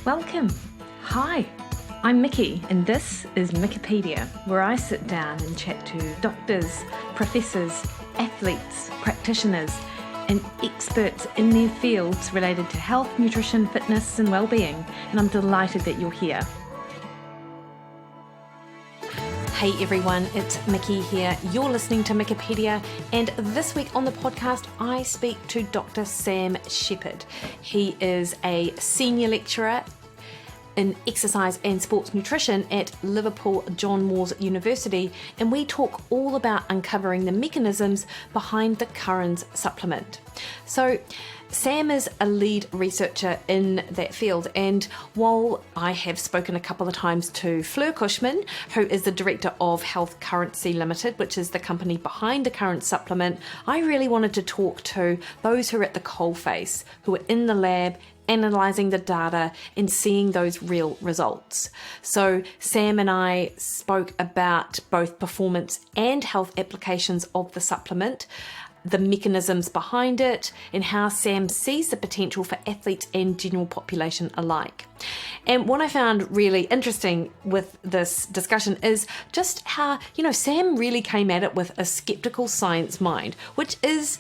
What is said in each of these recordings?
Welcome. Hi, I'm Mikki, and this is Mikkipedia, where I sit down and chat to doctors, professors, athletes, practitioners, and experts in their fields related to health, nutrition, fitness, and well-being. And I'm delighted that you're here. Hey everyone, it's Mikki here. You're listening to Mikkipedia, and this week on the podcast I speak to Dr. Sam Shepherd. He is a senior lecturer in exercise and sports nutrition at Liverpool John Moores University, and we talk all about uncovering the mechanisms behind the Curranz supplement. So Sam is a lead researcher in that field, and while I have spoken a couple of times to Fleur Cushman, who is the director of Health Currency Limited, which is the company behind the Curranz supplement, I really wanted to talk to those who are at the coalface, who are in the lab, analysing the data and seeing those real results. So Sam and I spoke about both performance and health applications of the supplement, the mechanisms behind it, and how Sam sees the potential for athletes and general population alike. And what I found really interesting with this discussion is just how, Sam really came at it with a skeptical science mind, which is,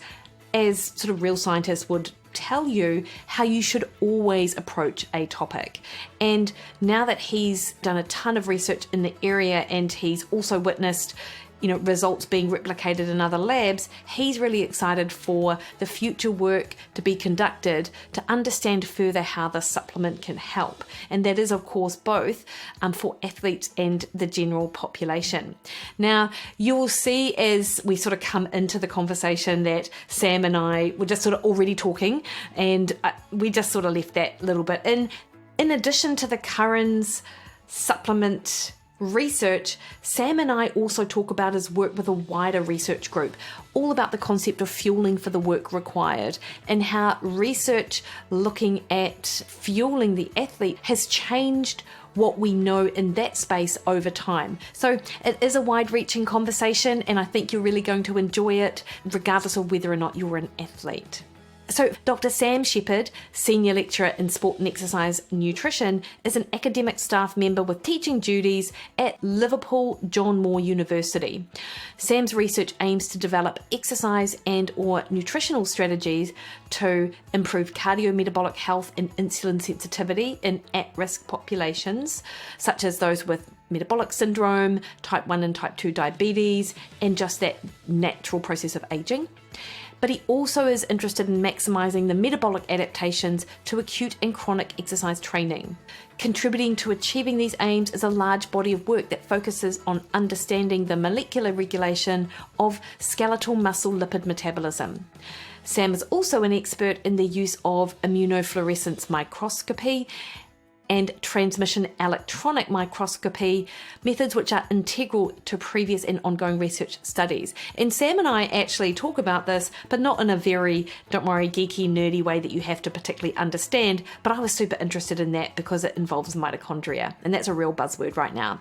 as sort of real scientists would tell you, how you should always approach a topic. And now that he's done a ton of research in the area and he's also witnessed results being replicated in other labs, he's really excited for the future work to be conducted to understand further how the supplement can help. And that is, of course, both for athletes and the general population. Now, you'll see as we sort of come into the conversation that Sam and I were just sort of already talking, and we just sort of left that little bit in. In addition to the Curranz supplement research, Sam and I also talk about his work with a wider research group, all about the concept of fueling for the work required, and how research looking at fueling the athlete has changed what we know in that space over time. So it is a wide-reaching conversation, and I think you're really going to enjoy it, regardless of whether or not you're an athlete. So Dr. Sam Shepherd, Senior Lecturer in Sport and Exercise Nutrition, is an academic staff member with teaching duties at Liverpool John Moores University. Sam's research aims to develop exercise and or nutritional strategies to improve cardiometabolic health and insulin sensitivity in at-risk populations, such as those with metabolic syndrome, type 1 and type 2 diabetes, and just that natural process of aging. But he also is interested in maximising the metabolic adaptations to acute and chronic exercise training. Contributing to achieving these aims is a large body of work that focuses on understanding the molecular regulation of skeletal muscle lipid metabolism. Sam is also an expert in the use of immunofluorescence microscopy and transmission electronic microscopy, methods which are integral to previous and ongoing research studies. And Sam and I actually talk about this, but not in a very, don't worry, geeky, nerdy way that you have to particularly understand, but I was super interested in that because it involves mitochondria, and that's a real buzzword right now.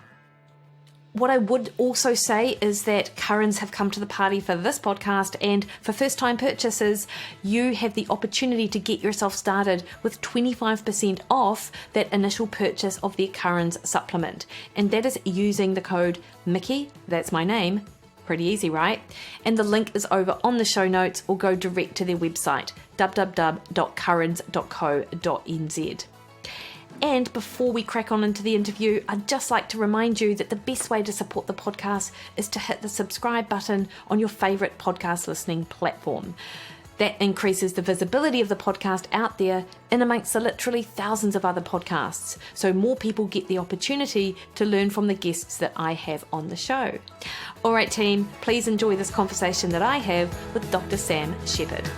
What I would also say is that Curranz have come to the party for this podcast, and for first-time purchasers, you have the opportunity to get yourself started with 25% off that initial purchase of the Curranz supplement. And that is using the code Mikki, that's my name, pretty easy, right? And the link is over on the show notes, or go direct to their website, www.curranz.co.nz. And before we crack on into the interview, I'd just like to remind you that the best way to support the podcast is to hit the subscribe button on your favourite podcast listening platform. That increases the visibility of the podcast out there in amongst the literally thousands of other podcasts, so more people get the opportunity to learn from the guests that I have on the show. All right, team, please enjoy this conversation that I have with Dr. Sam Shepherd.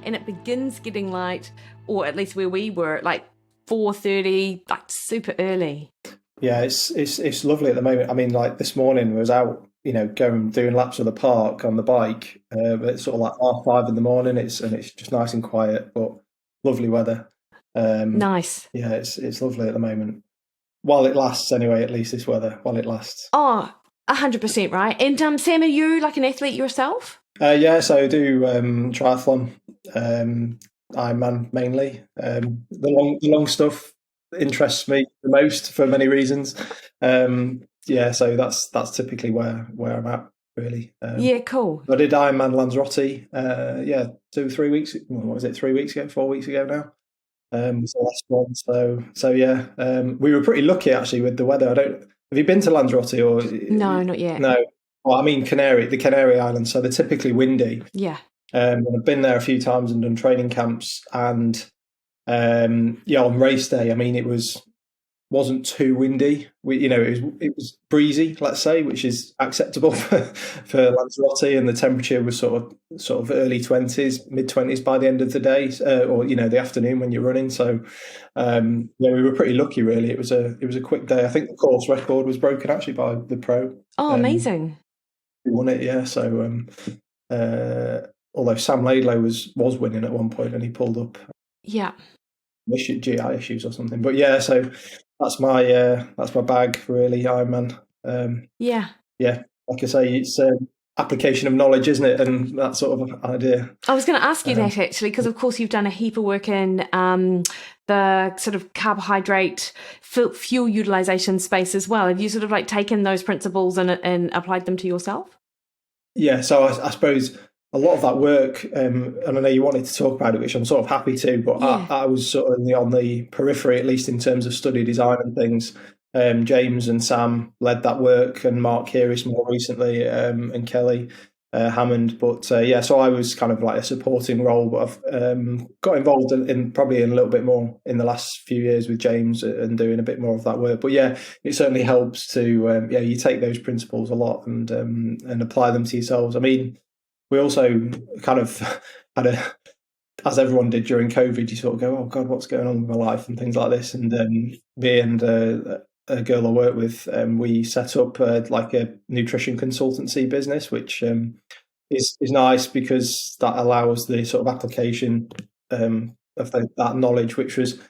And it begins getting light, or at least where we were, like 4:30, like super early. Yeah, it's lovely at the moment. I mean, like this morning I was out, doing laps of the park on the bike. But it's sort of like 5:30 in the morning. It's just nice and quiet, but lovely weather. Nice. Yeah, it's lovely at the moment. While it lasts, anyway. At least this weather, while it lasts. Oh, 100%, right. And Sam, are you like an athlete yourself? Yeah, so I do triathlon Ironman mainly. The long stuff interests me the most for many reasons. So that's typically where I'm at, really. Yeah, cool. I did Ironman Lanzarote, 3 weeks. What was it? 3 weeks ago, 4 weeks ago now. Was the last one. We were pretty lucky actually with the weather. Have you been to Lanzarote or? No, not yet. No. Well, I mean the Canary Islands. So they're typically windy. Yeah. I've been there a few times and done training camps, and on race day, I mean, wasn't too windy. It was breezy, let's say, which is acceptable for Lanzarote, and the temperature was sort of early 20s, mid 20s by the end of the day, or the afternoon when you're running. So we were pretty lucky, really. It was a quick day. I think the course record was broken actually by the pro. Oh, amazing! Who won it? Yeah. So although Sam Laidlow was winning at one point, and he pulled up. Yeah. GI issues or something, but yeah. So that's my bag, really, Ironman. Yeah. Like I say, it's application of knowledge, isn't it? And that sort of idea. I was going to ask you that actually, because of course you've done a heap of work in the sort of carbohydrate fuel utilization space as well. Have you sort of like taken those principles and applied them to yourself? Yeah. So I suppose a lot of that work, and I know you wanted to talk about it, which I'm sort of happy to, but yeah. I was sort of on the periphery, at least in terms of study design and things. James and Sam led that work, and Mark Kieris more recently, and Kelly Hammond. But so I was kind of like a supporting role, but I've got involved in probably in a little bit more in the last few years with James and doing a bit more of that work. But yeah, it certainly helps to you take those principles a lot and apply them to yourselves. I mean, we also kind of had as everyone did during COVID, you sort of go, oh God, what's going on with my life and things like this. And me and a girl I work with, we set up like a nutrition consultancy business, which is nice because that allows the sort of application of that knowledge, which was,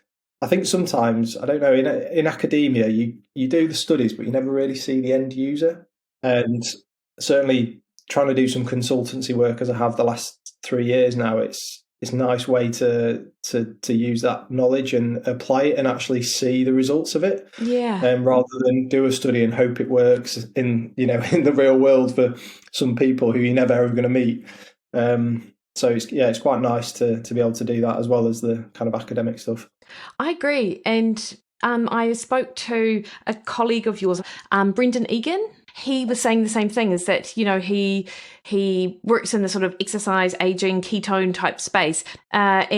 I think sometimes, I don't know, in academia, you do the studies, but you never really see the end user. And certainly trying to do some consultancy work as I have the last 3 years now, it's a nice way to use that knowledge and apply it and actually see the results of it. Yeah. Rather than do a study and hope it works in the real world for some people who you're never ever going to meet. So it's quite nice to be able to do that as well as the kind of academic stuff. I agree. And I spoke to a colleague of yours, Brendan Egan. He was saying the same thing, is that, he works in the sort of exercise, aging, ketone type space. But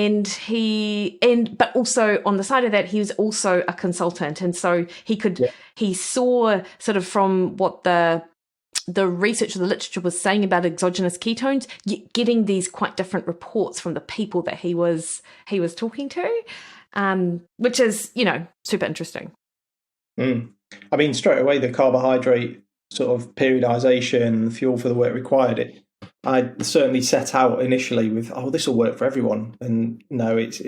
also on the side of that, he was also a consultant. And so he saw sort of from what the research or the literature was saying about exogenous ketones, getting these quite different reports from the people that he was talking to, which is, super interesting. I mean, straight away, the carbohydrate sort of periodization, fuel for the work required, I certainly set out initially with, this will work for everyone. And no, it's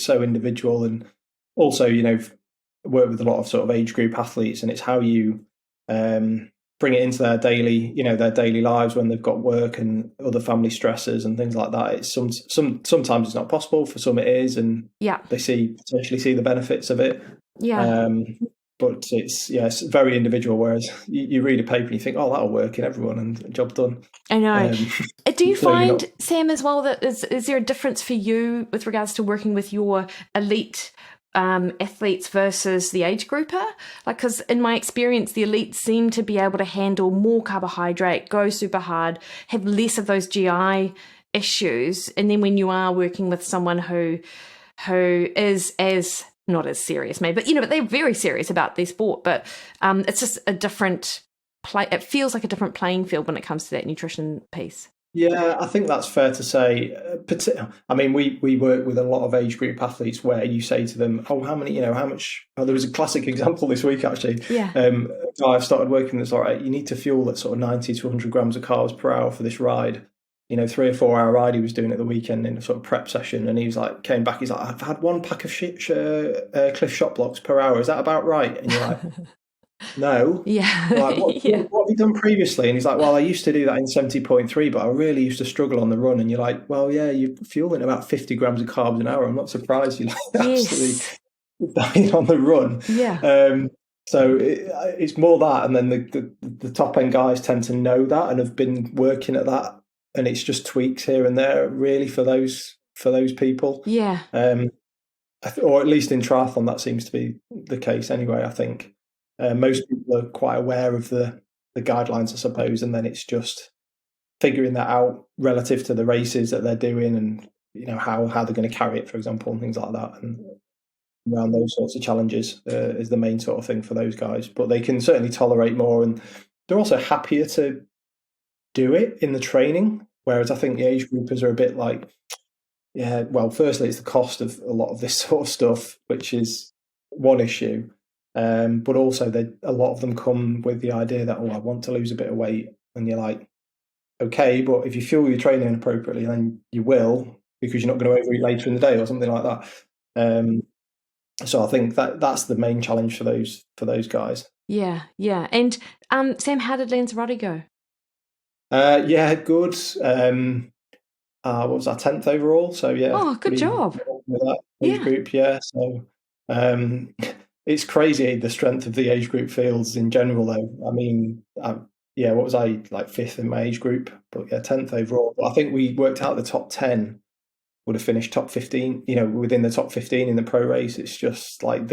so individual. And also, work with a lot of sort of age group athletes, and it's how you bring it into their daily lives when they've got work and other family stresses and things like that. It's sometimes it's not possible, for some it is, and they potentially see the benefits of it. Yeah. But it's very individual, whereas you read a paper and you think, that'll work in everyone, and job done. I know. Do you find, Sam, as well, that is there a difference for you with regards to working with your elite athletes versus the age grouper? Like, because in my experience, the elites seem to be able to handle more carbohydrate, go super hard, have less of those GI issues. And then when you are working with someone who is as not as serious, maybe, but they're very serious about their sport. But it's just a different play. It feels like a different playing field when it comes to that nutrition piece. Yeah, I think that's fair to say. I mean, we work with a lot of age group athletes where you say to them, how much? There was a classic example this week, actually. Yeah. I've started working this, all right, you need to fuel at sort of 90 to 100 grams of carbs per hour for this ride. 3 or 4 hour ride he was doing at the weekend in a sort of prep session, and he was like, came back, he's like, I've had 1 pack of Cliff Shot Blocks per hour. Is that about right? And you're like, no. Yeah. Like, Yeah. what have you done previously? And he's like, well, I used to do that in 70.3, but I really used to struggle on the run. And you're like, well, yeah, you're fueling about 50 grams of carbs an hour. I'm not surprised you're like absolutely Yes. dying on the run. Yeah. So it's more that, and then the top end guys tend to know that and have been working at that, and it's just tweaks here and there, really, for those people. Yeah. Or at least in triathlon, that seems to be the case anyway. I think most people are quite aware of the guidelines, I suppose, and then it's just figuring that out relative to the races that they're doing, and how they're going to carry it, for example, and things like that. And around those sorts of challenges is the main sort of thing for those guys. But they can certainly tolerate more, and they're also happier to do it in the training. Whereas I think the age groupers are a bit like, yeah, well, firstly, it's the cost of a lot of this sort of stuff, which is one issue. But also, a lot of them come with the idea that, I want to lose a bit of weight. And you're like, okay, but if you fuel your training appropriately, then you will, because you're not going to overeat later in the day or something like that. So I think that's the main challenge for those guys. Yeah. Yeah. And Sam, how did Lanzarote go? Yeah, good. What was that, 10th overall? So yeah. Oh, good job. With that age group, yeah. So it's crazy the strength of the age group fields in general, though. I mean, what was I, like 5th in my age group? But yeah, 10th overall. But I think we worked out the top 10 would have finished top 15, within the top 15 in the pro race. It's just like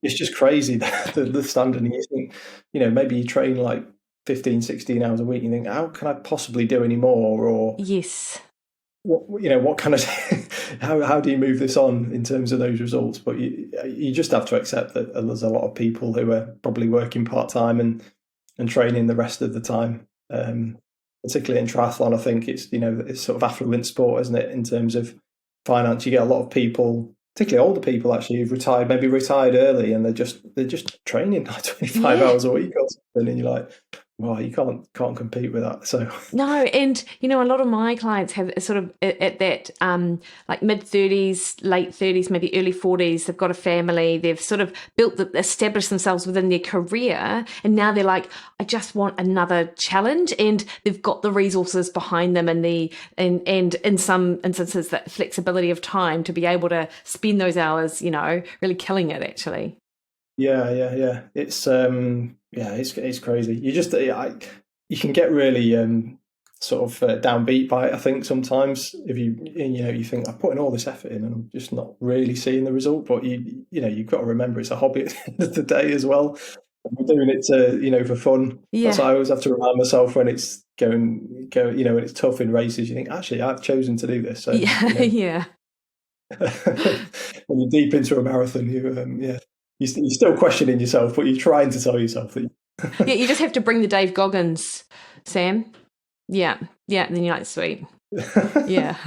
it's just crazy, the standard. And you think, maybe you train like 15, 16 hours a week. You think, how can I possibly do any more? Or yes, what kind of how do you move this on in terms of those results? But you just have to accept that there's a lot of people who are probably working part-time and training the rest of the time. Particularly in triathlon, I think it's sort of affluent sport, isn't it? In terms of finance, you get a lot of people, particularly older people, actually, who've maybe retired early, and they're just training like 25 hours a week or something, and you're like, well, you can't compete with that. So no, and a lot of my clients have sort of at that like mid-30s, late 30s, maybe early 40s. They've got a family. They've sort of established themselves within their career, and now they're like, I just want another challenge, and they've got the resources behind them and and in some instances that flexibility of time to be able to spend those hours, really killing it actually. Yeah. It's crazy. You just you can get really sort of downbeat by it. I think sometimes if you think, I'm putting all this effort in and I'm just not really seeing the result. But you've got to remember it's a hobby at the end of the day as well. I'm doing it to for fun. Yeah. That's why I always have to remind myself when it's going when it's tough in races. You think, actually, I've chosen to do this. So, yeah. When you're deep into a marathon, you're still questioning yourself, but you're trying to tell yourself that. Yeah, you just have to bring the Dave Goggins, Sam. Yeah, and then you're like, sweet. Yeah.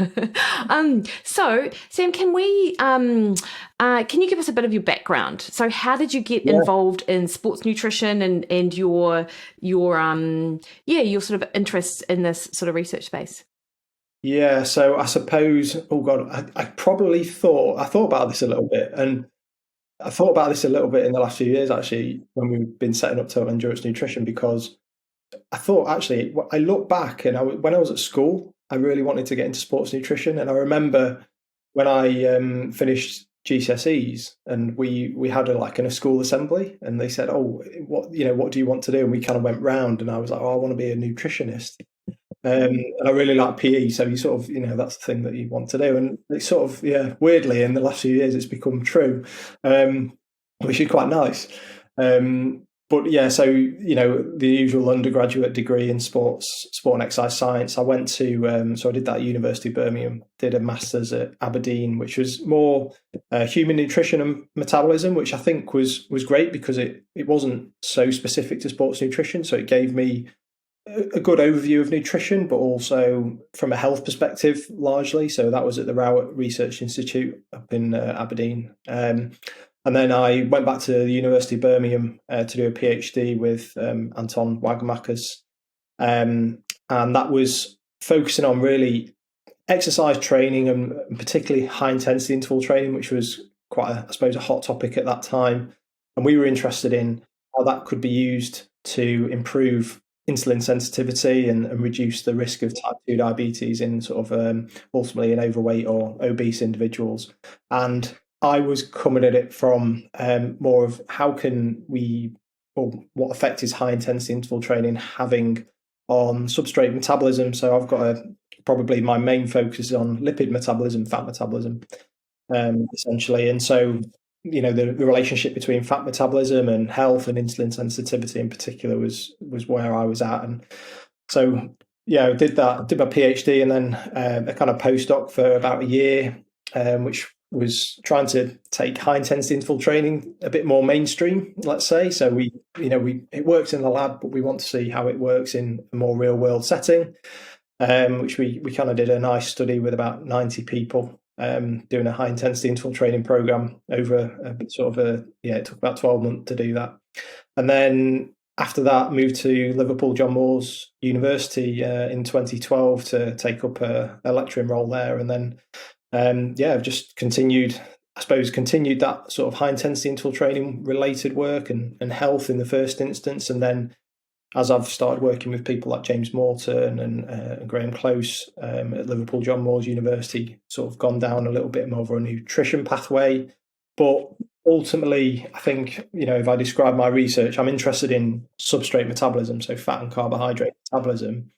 So, Sam, can you give us a bit of your background? So, how did you get involved in sports nutrition and your sort of interests in this sort of research space? Yeah, so I suppose, I probably thought about this a little bit, and I thought about this a little bit in the last few years, actually, when we've been setting up Total Endurance Nutrition, because I thought, actually, I look back, and when I was at school, I really wanted to get into sports nutrition. And I remember when I finished GCSEs, and we had a school assembly, and they said, what do you want to do? And we kind of went round, and I was like, I want to be a nutritionist. And I really like PE, so you sort of, that's the thing that you want to do. And it's sort of, weirdly, in the last few years, it's become true, which is quite nice. But yeah, so, the usual undergraduate degree in sport and exercise science. I went to, so I did that at University of Birmingham, did a master's at Aberdeen, which was more human nutrition and metabolism, which I think was great because it wasn't so specific to sports nutrition. So it gave me a good overview of nutrition, but also from a health perspective, largely. So that was at the Rowett Research Institute up in Aberdeen. And then I went back to the University of Birmingham to do a PhD with Anton Wagemakers. And that was focusing on really exercise training and particularly high intensity interval training, which was quite, I suppose, a hot topic at that time. And we were interested in how that could be used to improve insulin sensitivity and reduce the risk of type 2 diabetes in sort of ultimately in overweight or obese individuals. And I was coming at it from more of how can we, or what effect is high intensity interval training having on substrate metabolism. So I've got probably my main focus is on lipid metabolism, fat metabolism, essentially. And so, the relationship between fat metabolism and health and insulin sensitivity in particular was where I was at. And so, I did my PhD and then a kind of postdoc for about a year, which was trying to take high intensity interval training a bit more mainstream, let's say. So it works in the lab, but we want to see how it works in a more real world setting, which we kind of did a nice study with about 90 people, doing a high intensity interval training program over it took about 12 months to do that. And then after that, moved to Liverpool John Moores University in 2012 to take up a lecturing role there. And then, I've just continued that sort of high intensity interval training related work and health in the first instance. And then as I've started working with people like James Morton and Graham Close at Liverpool John Moores University, sort of gone down a little bit more of a nutrition pathway. But ultimately, I think, if I describe my research, I'm interested in substrate metabolism, so fat and carbohydrate metabolism,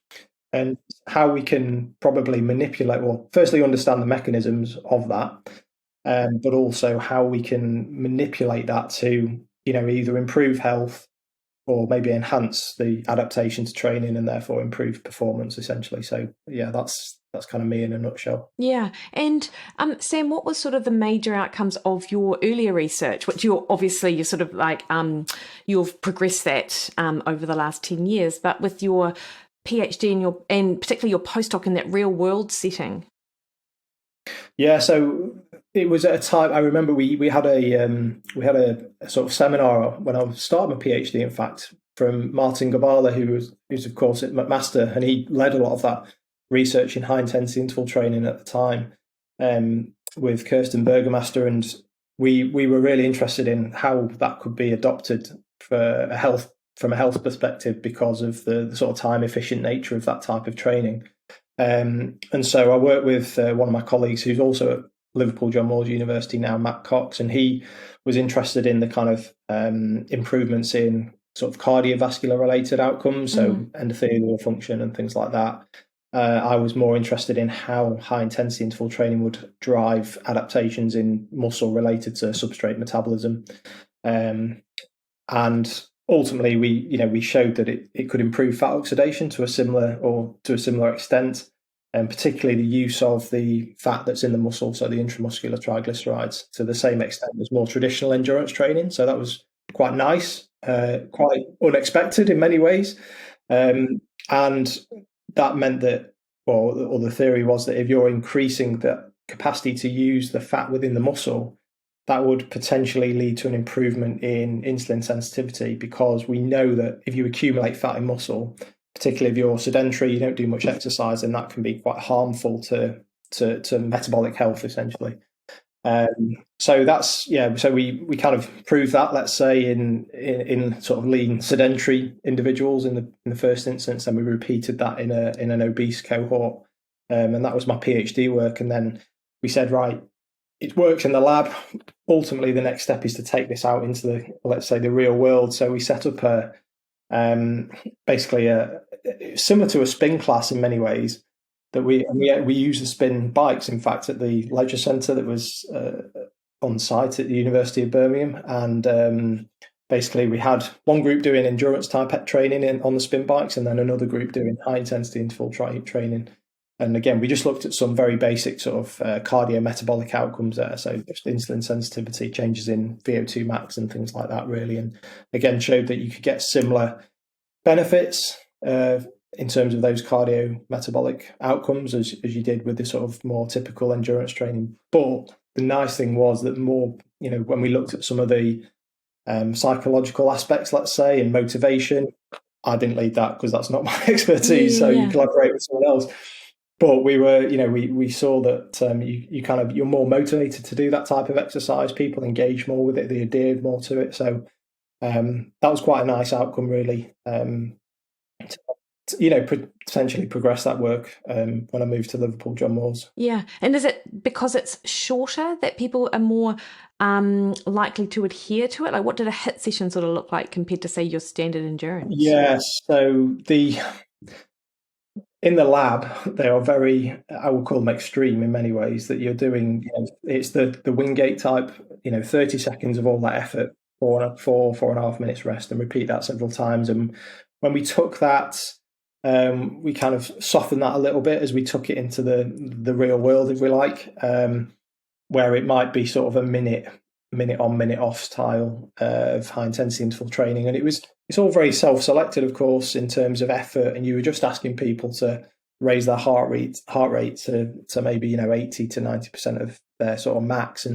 and how we can probably manipulate, well, firstly, understand the mechanisms of that, but also how we can manipulate that to, either improve health or maybe enhance the adaptation to training and therefore improve performance, essentially. So, that's kind of me in a nutshell. Yeah. And Sam, what was sort of the major outcomes of your earlier research, which you're sort of like, you've progressed that over the last 10 years, but with your PhD and particularly your postdoc in that real world setting? Yeah, so it was at a time, I remember we had a sort of seminar when I was starting my PhD, in fact, from Martin Gabala, who's of course at McMaster, and he led a lot of that research in high intensity interval training at the time, with Kirsten Burgermaster, and we were really interested in how that could be adopted from a health perspective because of the sort of time efficient nature of that type of training. And so I worked with one of my colleagues who's also at Liverpool John Moores University now, Matt Cox, and he was interested in the kind of improvements in sort of cardiovascular related outcomes, so endothelial function and things like that. I was more interested in how high intensity interval training would drive adaptations in muscle related to substrate metabolism. And ultimately, we showed that it could improve fat oxidation to a similar extent, and particularly the use of the fat that's in the muscle, so the intramuscular triglycerides, to the same extent as more traditional endurance training. So that was quite nice, quite unexpected in many ways, and that meant that, or the theory was that if you're increasing the capacity to use the fat within the muscle, that would potentially lead to an improvement in insulin sensitivity, because we know that if you accumulate fat in muscle, particularly if you're sedentary, you don't do much exercise, and that can be quite harmful to metabolic health, essentially. So that's, so we kind of proved that, let's say, in sort of lean sedentary individuals in the first instance, and we repeated that in an obese cohort, and that was my PhD work. And then we said, right, it works in the lab. Ultimately, the next step is to take this out into the real world. So we set up basically similar to a spin class in many ways. That we use the spin bikes, in fact, at the leisure centre that was on site at the University of Birmingham, and basically we had one group doing endurance type training on the spin bikes, and then another group doing high intensity interval training. And again, we just looked at some very basic sort of cardiometabolic outcomes there. So just insulin sensitivity, changes in VO2 max and things like that, really. And again, showed that you could get similar benefits in terms of those cardiometabolic outcomes as you did with the sort of more typical endurance training. But the nice thing was that more, when we looked at some of the psychological aspects, let's say, and motivation, I didn't lead that because that's not my expertise. So you collaborate with someone else. But we were, we saw that you're more motivated to do that type of exercise. People engage more with it, they adhered more to it. So That was quite a nice outcome, really. Potentially progress that work when I moved to Liverpool John Moores. Yeah. And is it because it's shorter that people are more likely to adhere to it? Like, what did a HIIT session sort of look like compared to, say, your standard endurance? Yes. So in the lab, they are very, I would call them extreme in many ways, that you're doing, it's the Wingate type, 30 seconds of all that effort, 4.5 minutes rest, and repeat that several times. And when we took that, we kind of softened that a little bit as we took it into the real world, if we like, where it might be sort of a minute on, minute off style of high intensity interval training. And it's all very self-selected, of course, in terms of effort. And you were just asking people to raise their heart rate to maybe 80 to 90% of their sort of max,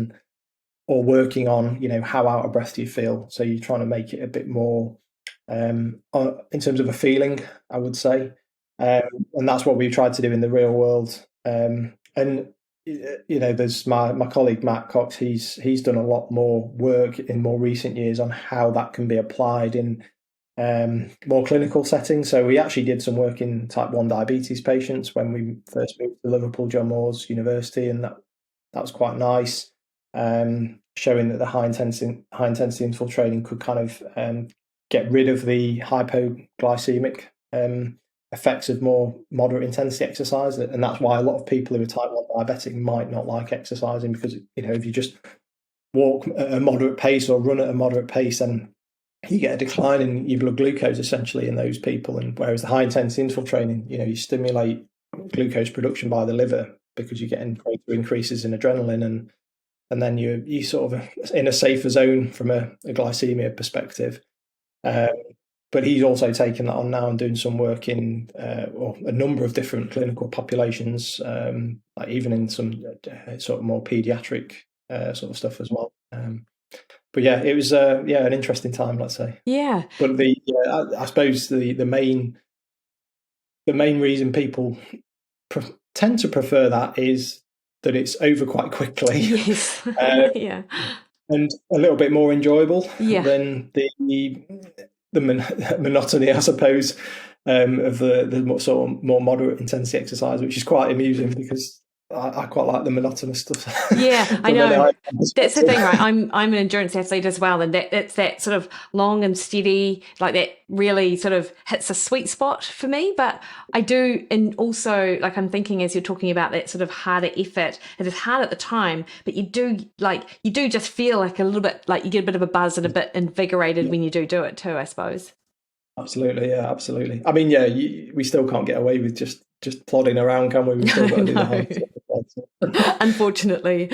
or working on how out of breath do you feel. So you're trying to make it a bit more in terms of a feeling, I would say, and that's what we've tried to do in the real world. And there's my colleague Matt Cox. He's done a lot more work in more recent years on how that can be applied in more clinical settings. So we actually did some work in type 1 diabetes patients when we first moved to Liverpool John Moores University, and that was quite nice, showing that the high intensity interval training could kind of get rid of the hypoglycemic effects of more moderate intensity exercise. And that's why a lot of people who are type 1 diabetic might not like exercising, because if you just walk at a moderate pace or run at a moderate pace, then you get a decline in your blood glucose essentially in those people. And whereas the high intensity interval training, you stimulate glucose production by the liver because you're getting greater increases in adrenaline, and then you sort of in a safer zone from a glycemia perspective. But he's also taken that on now and doing some work in a number of different clinical populations, like even in some sort of more pediatric sort of stuff as well. But yeah, it was an interesting time, let's say. Yeah. But I suppose the main reason people tend to prefer that is that it's over quite quickly. Yes. Yeah. And a little bit more enjoyable than the monotony, I suppose, of the sort of more moderate intensity exercise, which is quite amusing because I quite like the monotonous stuff. Yeah, I know. That's the thing, right? I'm an endurance athlete as well, and it's that sort of long and steady, like that really sort of hits a sweet spot for me. But I do, and also like I'm thinking as you're talking about that sort of harder effort, it is hard at the time, but you do just feel like a little bit like you get a bit of a buzz and a bit invigorated when you do it too, I suppose. Absolutely, yeah, absolutely. I mean, we still can't get away with just plodding around, can we? We've still got to do the hard stuff. Unfortunately.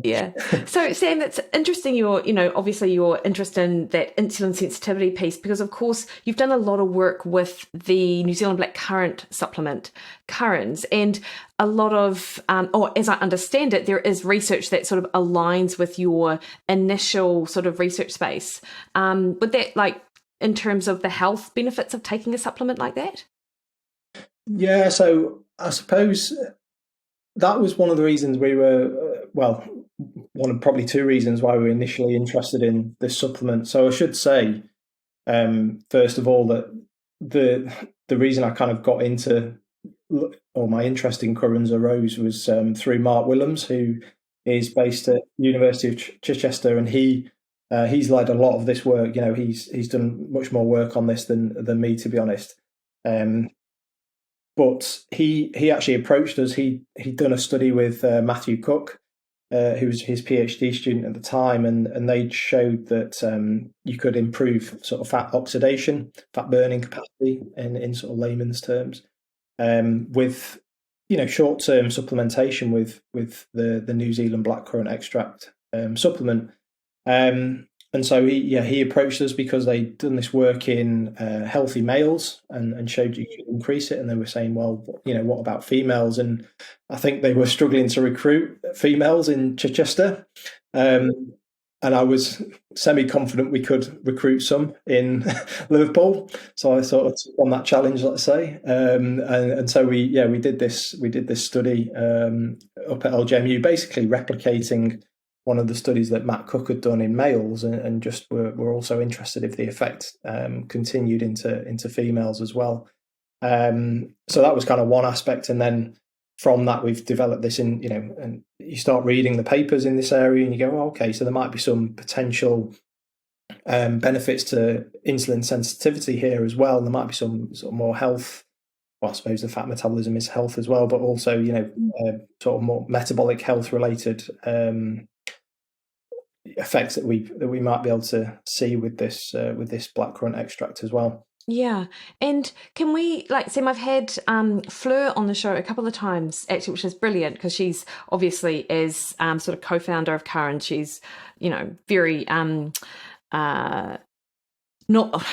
Yeah. So Sam, it's interesting obviously your interest in that insulin sensitivity piece, because of course you've done a lot of work with the New Zealand blackcurrant supplement, Curranz, and a lot of, or as I understand it, there is research that sort of aligns with your initial sort of research space. Would that, like, in terms of the health benefits of taking a supplement like that? Yeah, so I suppose that was one of the reasons we were, one of probably two reasons why we were initially interested in this supplement. So I should say, first of all, that the reason I kind of got into, or my interest in Curranz arose was through Mark Willems, who is based at University of Chichester, and he's led a lot of this work. He's done much more work on this than me, to be honest. But he actually approached us. He'd done a study with Matthew Cook, who was his PhD student at the time, and they showed that you could improve sort of fat oxidation, fat burning capacity in sort of layman's terms, with short-term supplementation with the New Zealand blackcurrant extract supplement. And so he approached us because they'd done this work in healthy males and showed you could increase it. And they were saying, well, what about females? And I think they were struggling to recruit females in Chichester. And I was semi-confident we could recruit some in Liverpool. So I sort of took on that challenge, let's say. And so we did this study up at LGMU, basically replicating one of the studies that Matt Cook had done in males, and just were also interested if the effect continued into females as well. So that was kind of one aspect, and then from that we've developed this in, and you start reading the papers in this area and you go, oh, okay, so there might be some potential benefits to insulin sensitivity here as well. There might be some sort of more health. Well, I suppose the fat metabolism is health as well, but also, sort of more metabolic health related effects that we might be able to see with this blackcurrant extract as well. Yeah. And can we, like, Sam, I've had Fleur on the show a couple of times, actually, which is brilliant because she's obviously, as sort of co-founder of Curranz, she's, very not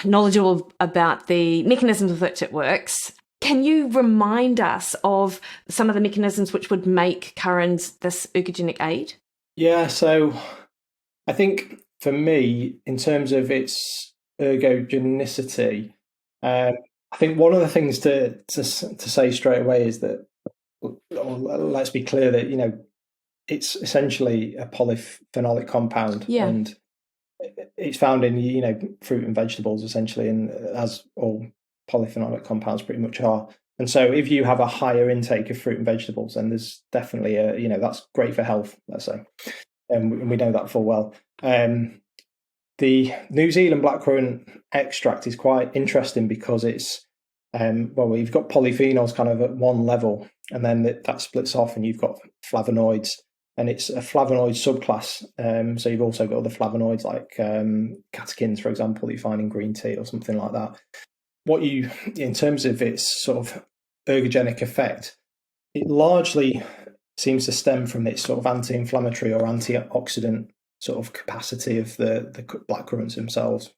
knowledgeable about the mechanisms with which it works. Can you remind us of some of the mechanisms which would make Curranz this ergogenic aid? Yeah, so I think for me, in terms of its ergogenicity, I think one of the things to say straight away is that, let's be clear that, it's essentially a polyphenolic compound, and it's found in, fruit and vegetables essentially, and as all polyphenolic compounds pretty much are. And so if you have a higher intake of fruit and vegetables, then there's definitely that's great for health, let's say. And we know that full well. The New Zealand blackcurrant extract is quite interesting because it's, you've got polyphenols kind of at one level, and then that splits off and you've got flavonoids, and it's a flavonoid subclass. So you've also got other flavonoids like catechins, for example, that you find in green tea or something like that. In terms of its sort of ergogenic effect, it largely seems to stem from its sort of anti-inflammatory or antioxidant sort of capacity of the blackcurrants themselves.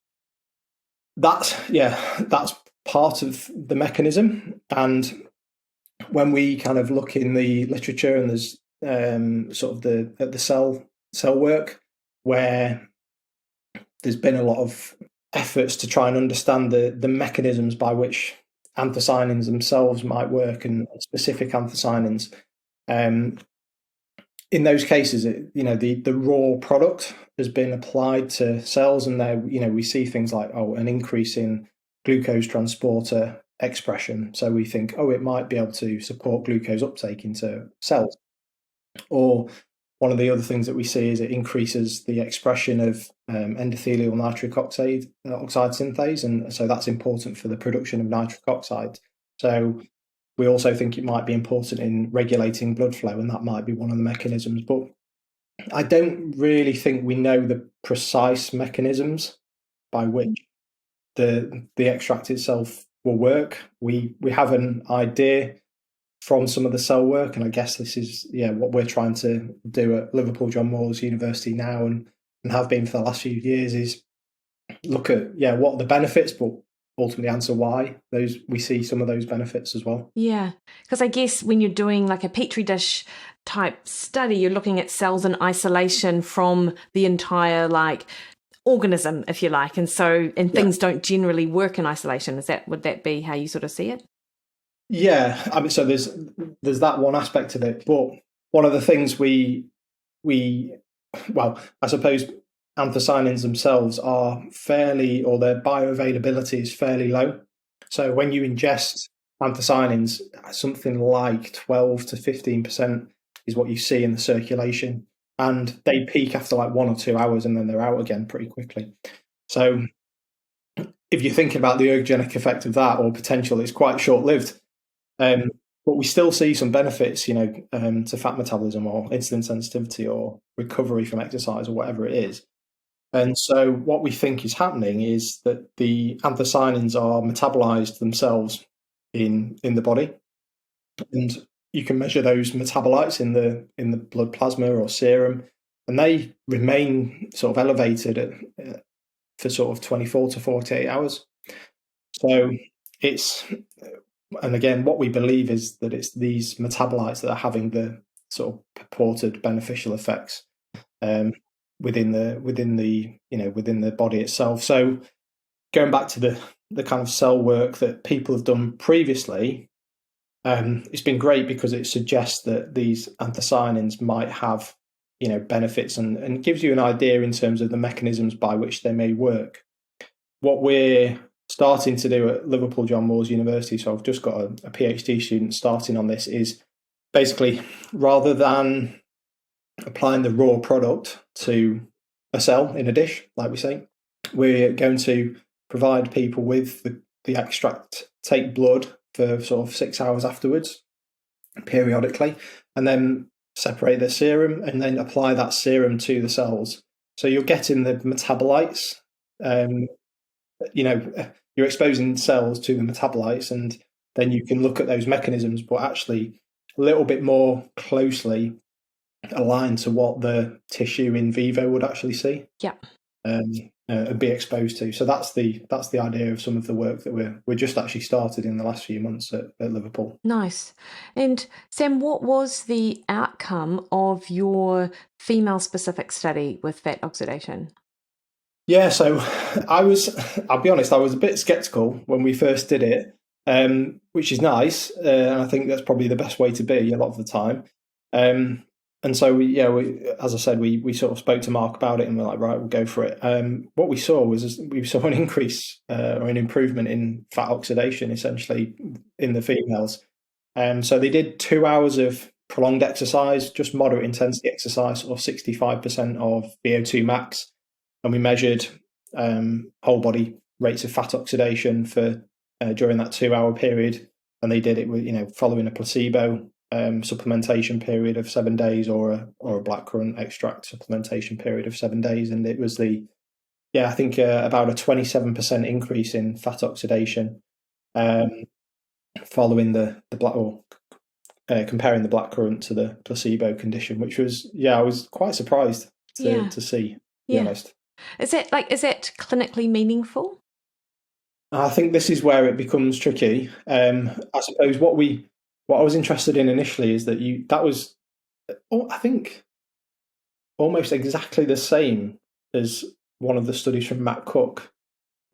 That's part of the mechanism. And when we kind of look in the literature, and there's sort of the cell work where there's been a lot of efforts to try and understand the mechanisms by which anthocyanins themselves might work, and specific anthocyanins. In those cases, the raw product has been applied to cells, and there, we see things like an increase in glucose transporter expression. So we think, it might be able to support glucose uptake into cells. Or one of the other things that we see is it increases the expression of endothelial nitric oxide synthase, and so that's important for the production of nitric oxide. So we also think it might be important in regulating blood flow, and that might be one of the mechanisms. But I don't really think we know the precise mechanisms by which the extract itself will work. We have an idea from some of the cell work, and I guess this is what we're trying to do at Liverpool John Moores University now, and have been for the last few years, is look at what are the benefits, but ultimately answer why we see some of those benefits as well. Yeah, because I guess when you're doing like a petri dish type study, you're looking at cells in isolation from the entire organism, if you like, and things don't generally work in isolation. Would that be how you sort of see it? Yeah, I mean, so there's that one aspect of it, but one of the things I suppose anthocyanins themselves are their bioavailability is fairly low. So when you ingest anthocyanins, something like 12 to 15% is what you see in the circulation, and they peak after 1 or 2 hours, and then they're out again pretty quickly. So if you're thinking about the ergogenic effect of that, or potential, it's quite short-lived. But we still see some benefits, to fat metabolism or insulin sensitivity or recovery from exercise or whatever it is. And so what we think is happening is that the anthocyanins are metabolized themselves in the body, and you can measure those metabolites in the blood plasma or serum, and they remain sort of elevated for sort of 24 to 48 hours. So and again, what we believe is that it's these metabolites that are having the sort of purported beneficial effects within the body itself. So going back to the kind of cell work that people have done previously, it's been great because it suggests that these anthocyanins might have benefits and gives you an idea in terms of the mechanisms by which they may work. What we're starting to do at Liverpool John Moores University, so I've just got a PhD student starting on this, is basically, rather than applying the raw product to a cell in a dish, like we say, we're going to provide people with the extract, take blood for sort of 6 hours afterwards, periodically, and then separate the serum and then apply that serum to the cells. So you're getting the metabolites, you're exposing cells to the metabolites, and then you can look at those mechanisms, but actually a little bit more closely aligned to what the tissue in vivo would actually see. Yeah. And be exposed to. So that's the idea of some of the work that we're just actually started in the last few months at Liverpool. Nice. And Sam, what was the outcome of your female-specific study with fat oxidation? Yeah, so I'll be honest, I was a bit skeptical when we first did it, which is nice. And I think that's probably the best way to be a lot of the time. And so we, as I said, we sort of spoke to Mark about it, and we're like, right, we'll go for it. What we saw was we saw an increase or an improvement in fat oxidation, essentially, in the females. So they did 2 hours of prolonged exercise, just moderate intensity exercise, or 65% of VO2 max, and we measured whole body rates of fat oxidation for during that 2 hour period, and they did it with following a placebo supplementation period of 7 days or a blackcurrant extract supplementation period of 7 days, and it was I think about a 27% increase in fat oxidation following the black or comparing the blackcurrant to the placebo condition, which was I was quite surprised to see, to be honest. Is that clinically meaningful? I think this is where it becomes tricky. I suppose what I was interested in initially is that was, I think, almost exactly the same as one of the studies from Matt Cook,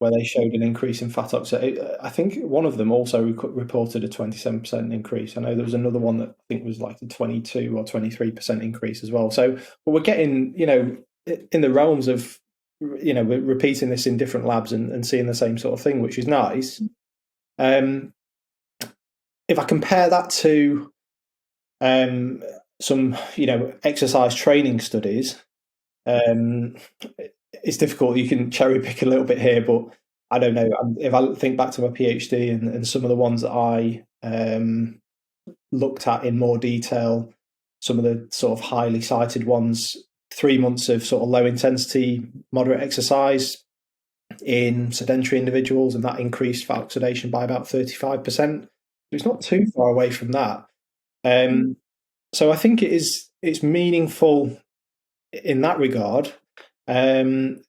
where they showed an increase in fat oxidation. I think one of them also reported a 27% increase. I know there was another one that I think was like a 22 or 23% increase as well. So we're getting, in the realms of, we're repeating this in different labs and seeing the same sort of thing, which is nice. If I compare that to some, exercise training studies, it's difficult. You can cherry pick a little bit here, but I don't know. If I think back to my PhD and some of the ones that I looked at in more detail, some of the sort of highly cited ones, 3 months of sort of low intensity, moderate exercise in sedentary individuals, and that increased fat oxidation by about 35%. It's not too far away from that. So I think it's meaningful in that regard, in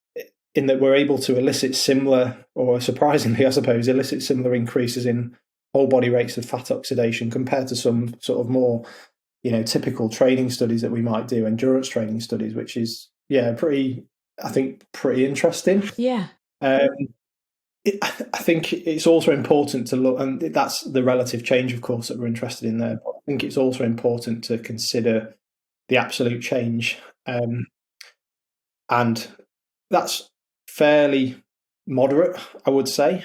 that we're able to elicit similar, or surprisingly, I suppose, elicit similar increases in whole body rates of fat oxidation compared to some sort of more, typical training studies that we might do, endurance training studies, which is, pretty interesting. Yeah. I think it's also important to look, and that's the relative change, of course, that we're interested in there. But I think it's also important to consider the absolute change. And that's fairly moderate, I would say.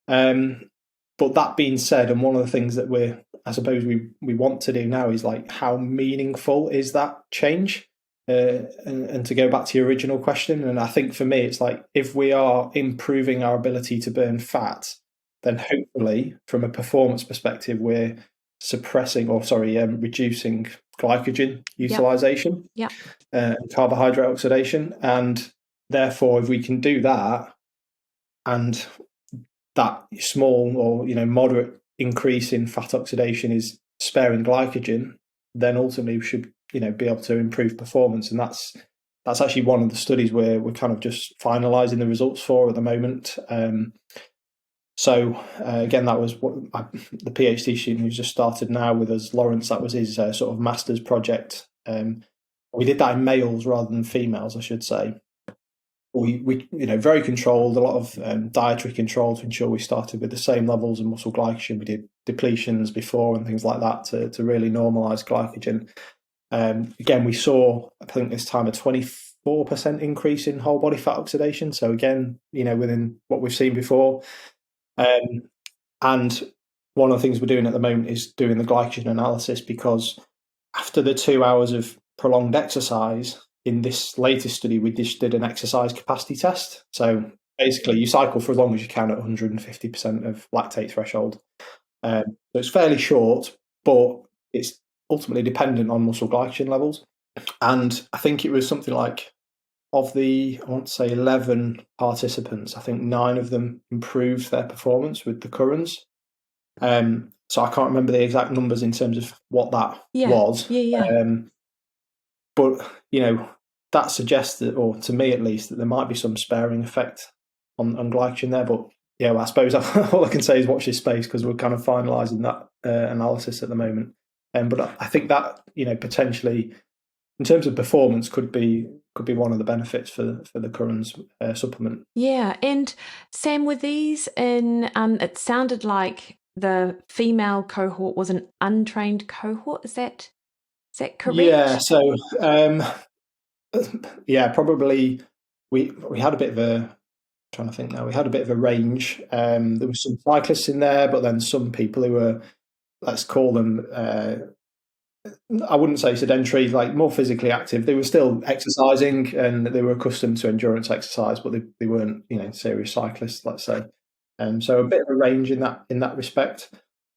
But that being said, and one of the things that we want to do now is like, how meaningful is that change? And to go back to your original question, and I think for me, it's like, if we are improving our ability to burn fat, then hopefully from a performance perspective, we're reducing glycogen utilization, and carbohydrate oxidation. And therefore, if we can do that, and that small or moderate increase in fat oxidation is sparing glycogen, then ultimately we should be able to improve performance. And that's actually one of the studies where we're kind of just finalizing the results for at the moment. So again, that was what the PhD student who's just started now with us, Lawrence, that was his sort of master's project. We did that in males rather than females, I should say. We very controlled, a lot of dietary control to ensure we started with the same levels of muscle glycogen. We did depletions before and things like that to really normalize glycogen. Again, we saw, I think this time, a 24% increase in whole body fat oxidation. So again, within what we've seen before. And one of the things we're doing at the moment is doing the glycogen analysis, because after the 2 hours of prolonged exercise, in this latest study, we just did an exercise capacity test. So basically, you cycle for as long as you can at 150% of lactate threshold. So it's fairly short, but it's ultimately dependent on muscle glycogen levels. And I think it was something like, of the, I want to say 11 participants, I think 9 of them improved their performance with the Curranz. So I can't remember the exact numbers in terms of what that was. But, that suggests that, or to me at least, that there might be some sparing effect on glycogen there. But yeah, well, I suppose all I can say is watch this space, because we're kind of finalising that analysis at the moment. But I think that, potentially, in terms of performance, could be one of the benefits for the Curranz supplement. Yeah, and Sam, were these in? It sounded like the female cohort was an untrained cohort. Is that correct? Yeah. So probably we had a bit of a. Trying to think now. We had a bit of a range. There were some cyclists in there, but then some people who were, let's call them, I wouldn't say sedentary, like more physically active. They were still exercising and they were accustomed to endurance exercise, but they weren't, serious cyclists, let's say. So a bit of a range in that respect.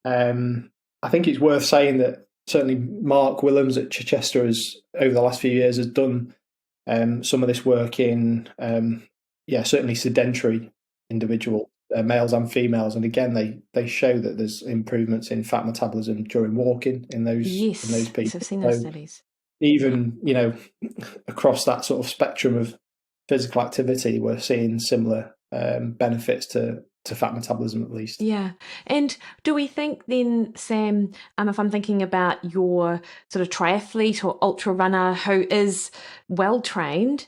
I think it's worth saying that certainly Mark Willems at Chichester has, over the last few years, has done some of this work in certainly sedentary individual males and females, and again they show that there's improvements in fat metabolism during walking in those people. Yes, I've seen those studies. Even across that sort of spectrum of physical activity, we're seeing similar benefits to fat metabolism, at least. Yeah. And do we think then, Sam, if I'm thinking about your sort of triathlete or ultra runner who is well trained,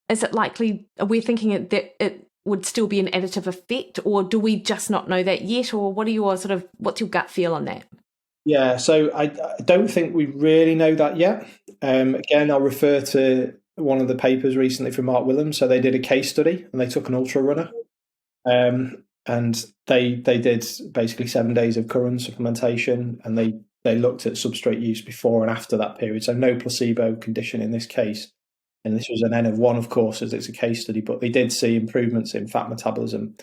is it likely, are we thinking that it would still be an additive effect, or do we just not know that yet? Or what's your gut feel on that? Yeah, so I don't think we really know that yet. Again, I'll refer to one of the papers recently from Mark Willems. So they did a case study and they took an ultra runner. And they did basically 7 days of Curranz supplementation, and they looked at substrate use before and after that period. So no placebo condition in this case. And this was an N of 1, of course, as it's a case study, but they did see improvements in fat metabolism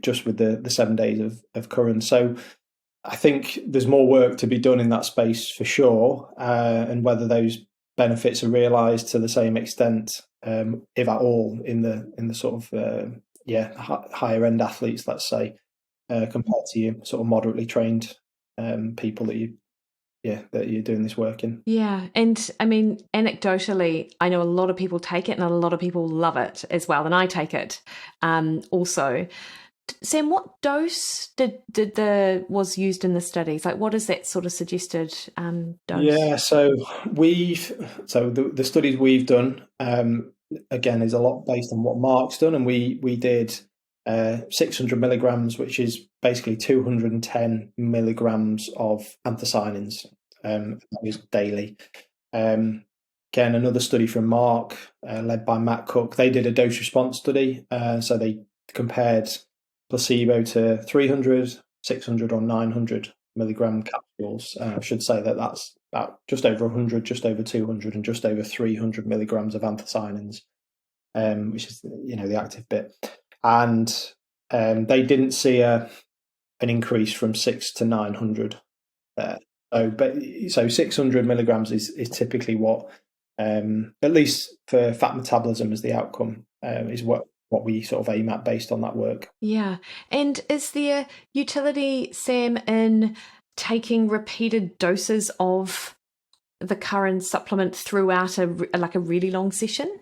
just with the 7 days of Curranz. So I think there's more work to be done in that space for sure, and whether those benefits are realised to the same extent, if at all, in the sort of higher end athletes, let's say, compared to your sort of moderately trained people that you're doing this work in. Yeah. And I mean, anecdotally, I know a lot of people take it and a lot of people love it as well. And I take it also. Sam, what dose was used in the studies? Like, what is that sort of suggested dose? Yeah, so the studies we've done, again, is a lot based on what Mark's done, and we did 600 milligrams, which is basically 210 milligrams of anthocyanins. That was daily. Again, another study from Mark, led by Matt Cook. They did a dose response study, so they compared placebo to 300, 600, or 900 milligram capsules. I should say that that's about just over 100, just over 200, and just over 300 milligrams of anthocyanins, which is the active bit. And they didn't see an increase from 6 to 900 there. So 600 milligrams is typically what, at least for fat metabolism as the outcome, is what we sort of aim at based on that work. Yeah. And is there utility, Sam, in taking repeated doses of the Curranz supplement throughout a really long session?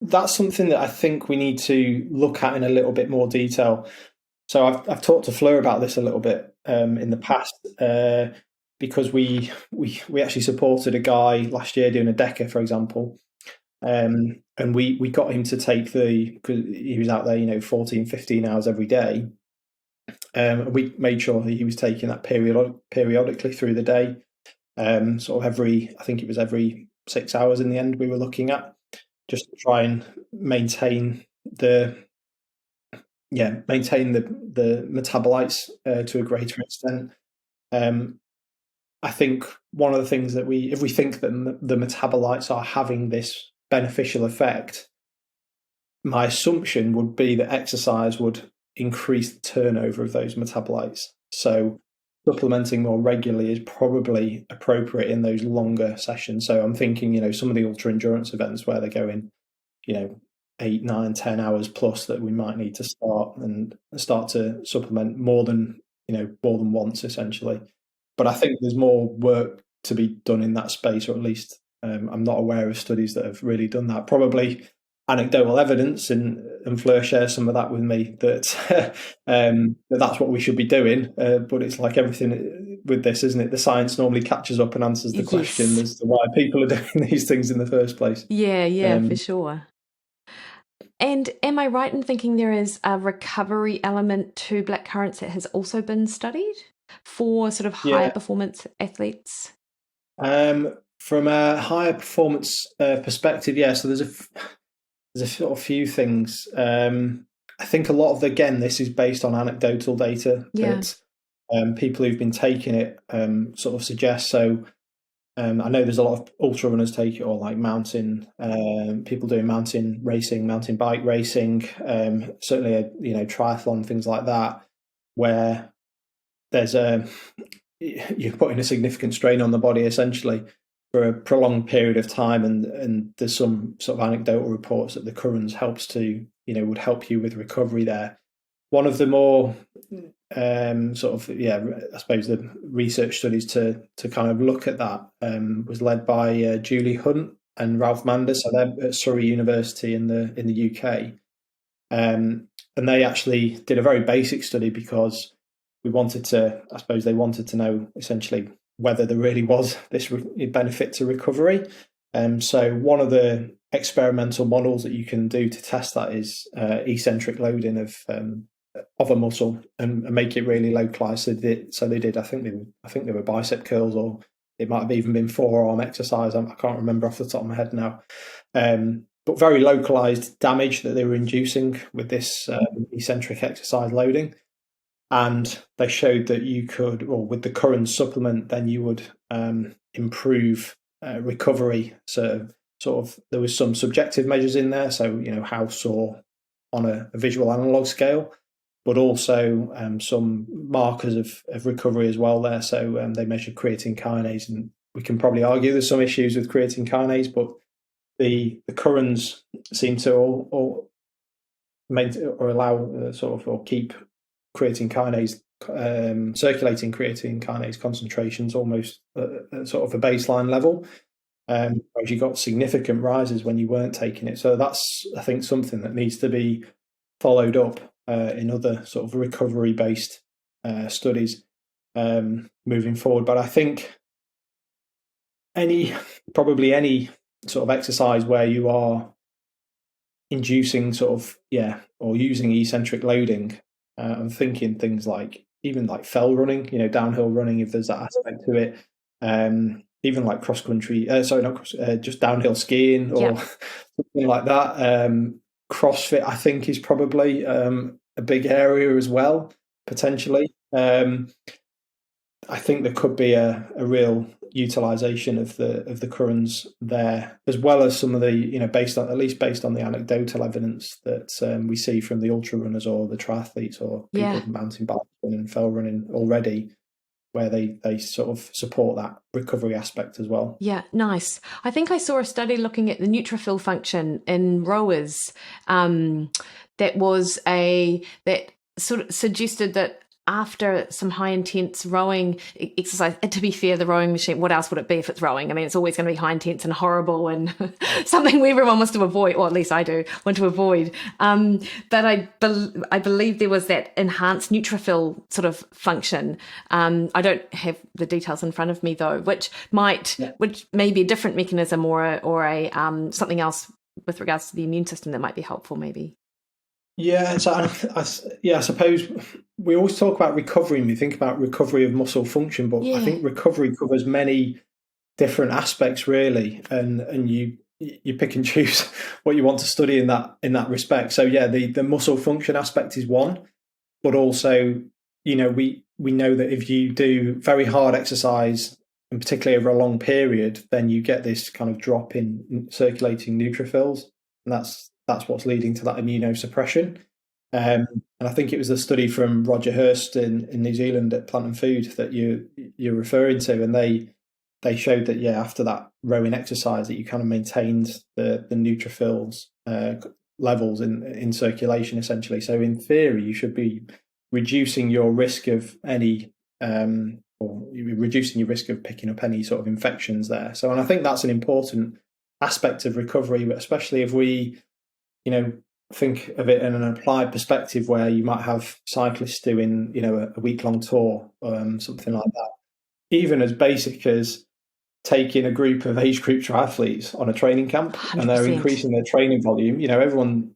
That's something that I think we need to look at in a little bit more detail. So I've talked to Fleur about this a little bit in the past, because we actually supported a guy last year doing a DECA, for example. And we got him to take because he was out there, 14, 15 hours every day. We made sure that he was taking that periodically through the day. sort of I think it was every 6 hours in the end we were looking at, just to try and maintain the metabolites to a greater extent. I think one of the things that if we think that the metabolites are having this beneficial effect, my assumption would be that exercise would increase the turnover of those metabolites. So supplementing more regularly is probably appropriate in those longer sessions. So I'm thinking, some of the ultra endurance events where they're going, 8, 9, 10 hours plus, that we might need to start to supplement more than once, essentially. But I think there's more work to be done in that space, or at least I'm not aware of studies that have really done that. Probably anecdotal evidence, and Fleur shares some of that with me, that that's what we should be doing. But it's like everything with this, isn't it? The science normally catches up and answers the question as to why people are doing these things in the first place. Yeah, for sure. And am I right in thinking there is a recovery element to black currants that has also been studied for sort of higher performance athletes? From a higher performance perspective, so there's a sort of few things. I think a lot of this is based on anecdotal data that people who've been taking it sort of suggest. So I know there's a lot of ultra runners take it, or like mountain people doing mountain racing, mountain bike racing, certainly triathlon, things like that, where there's you're putting a significant strain on the body essentially for a prolonged period of time, and there's some sort of anecdotal reports that the Curranz would help you with recovery there. One of the more I suppose the research studies to kind of look at that was led by Julie Hunt and Ralph Manders. So they're at Surrey University in the UK, and they actually did a very basic study because they wanted to know essentially whether there really was this benefit to recovery. So one of the experimental models that you can do to test that is eccentric loading of a muscle and make it really localized. So they did. I think they were bicep curls, or it might have even been forearm exercise. I can't remember off the top of my head now. But very localized damage that they were inducing with this eccentric exercise loading. And they showed that you could, or with the Curranz supplement, then you would improve recovery. So sort of there was some subjective measures in there. So, how sore on a visual analog scale, but also some markers of recovery as well there. So they measured creatine kinase, and we can probably argue there's some issues with creatine kinase, but the Curranz seem to all allow or keep creatine kinase, circulating creatine kinase concentrations almost at sort of a baseline level. Whereas you got significant rises when you weren't taking it. So that's, I think, something that needs to be followed up in other sort of recovery-based studies moving forward. But I think any sort of exercise where you are inducing or using eccentric loading, I'm thinking things like even like fell running, downhill running, if there's that aspect to it. Even like cross country, just downhill skiing or something like that. CrossFit, I think, is probably a big area as well, potentially. I think there could be a real utilization of the Curranz there, as well as some of the, based on the anecdotal evidence that we see from the ultra runners or the triathletes or people mountain biking and fell running already, where they sort of support that recovery aspect as well. Yeah, nice. I think I saw a study looking at the neutrophil function in rowers that sort of suggested that after some high intense rowing exercise, and to be fair, the rowing machine, what else would it be if it's rowing? I mean, it's always going to be high intense and horrible and something everyone wants to avoid, or at least I do want to avoid. But I believe there was that enhanced neutrophil sort of function. I don't have the details in front of me though, which may be a different mechanism or a something else with regards to the immune system that might be helpful maybe. Yeah, so I suppose we always talk about recovery and we think about recovery of muscle function, but I think recovery covers many different aspects really, and you pick and choose what you want to study in that respect. So yeah, the muscle function aspect is one, but also, we know that if you do very hard exercise, and particularly over a long period, then you get this kind of drop in circulating neutrophils, and that's what's leading to that immunosuppression. And I think it was the study from Roger Hurst in New Zealand at Plant and Food that you're referring to, and they showed that after that rowing exercise that you kind of maintained the neutrophils levels in circulation essentially. So in theory, you should be reducing your risk of any or reducing your risk of picking up any sort of infections there. So, and I think that's an important aspect of recovery, especially if we, think of it in an applied perspective where you might have cyclists doing, a week-long tour, something like that. Even as basic as taking a group of age group triathletes on a training camp 100%. And they're increasing their training volume. Everyone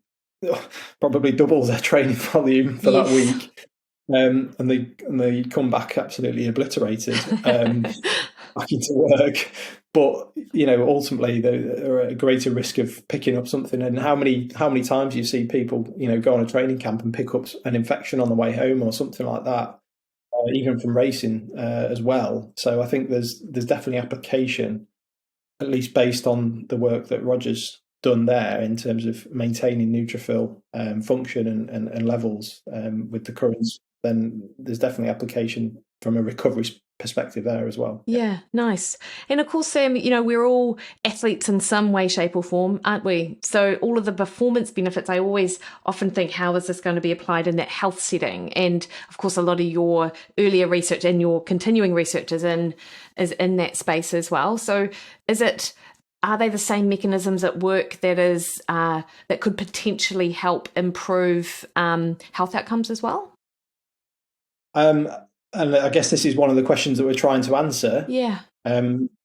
probably doubles their training volume for that week. And they come back absolutely obliterated back into work. But ultimately they're at a greater risk of picking up something. And how many times you see people go on a training camp and pick up an infection on the way home or something like that, even from racing as well. So I think there's definitely application, at least based on the work that Roger's done there in terms of maintaining neutrophil function and levels with the Curranz. Then there's definitely application from a recovery perspective there as well. Yeah, nice. And of course, Sam, we're all athletes in some way, shape or form, aren't we? So all of the performance benefits, I always often think, how is this going to be applied in that health setting? And of course, a lot of your earlier research and your continuing research is in that space as well. So are they the same mechanisms at work that could potentially help improve health outcomes as well? And I guess this is one of the questions that we're trying to answer. Yeah.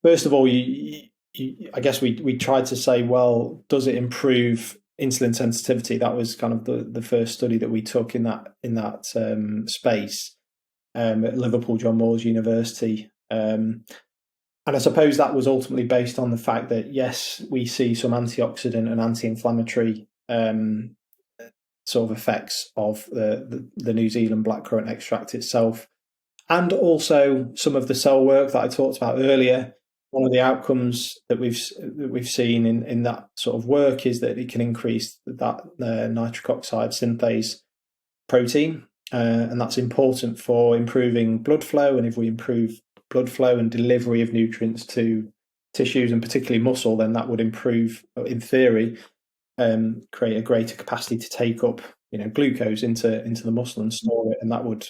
First of all, I guess we tried to say, well, does it improve insulin sensitivity? That was kind of the first study that we took in that space at Liverpool John Moores University. And I suppose that was ultimately based on the fact that, yes, we see some antioxidant and anti-inflammatory sort of effects of the New Zealand blackcurrant extract itself. And also some of the cell work that I talked about earlier. One of the outcomes that we've seen in that sort of work is that it can increase that nitric oxide synthase protein, and that's important for improving blood flow. And if we improve blood flow and delivery of nutrients to tissues and particularly muscle, then that would improve, in theory, create a greater capacity to take up glucose into the muscle and store it, and that would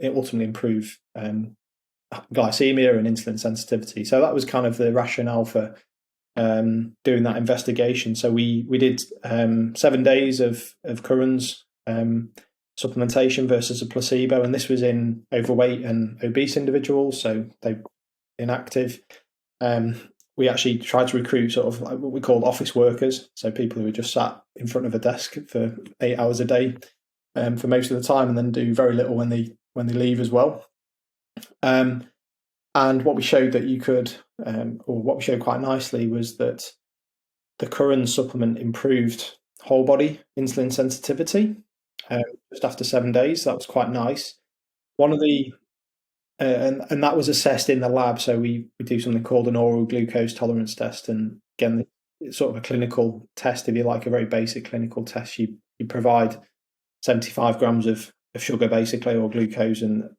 ultimately improve glycemia and insulin sensitivity. So that was kind of the rationale for doing that investigation. So we did 7 days of Curranz supplementation versus a placebo, and this was in overweight and obese individuals, so they inactive. We actually tried to recruit sort of like what we call office workers, so people who are just sat in front of a desk for 8 hours a day for most of the time, and then do very little when they leave as well. And what we showed that you could, or what we showed quite nicely, was that the Curranz supplement improved whole body insulin sensitivity just after 7 days. That was quite nice. One of the and that was assessed in the lab. So we do something called an oral glucose tolerance test, and again, it's sort of a clinical test, if you like, a very basic clinical test. You provide 75 grams of sugar basically, or glucose, and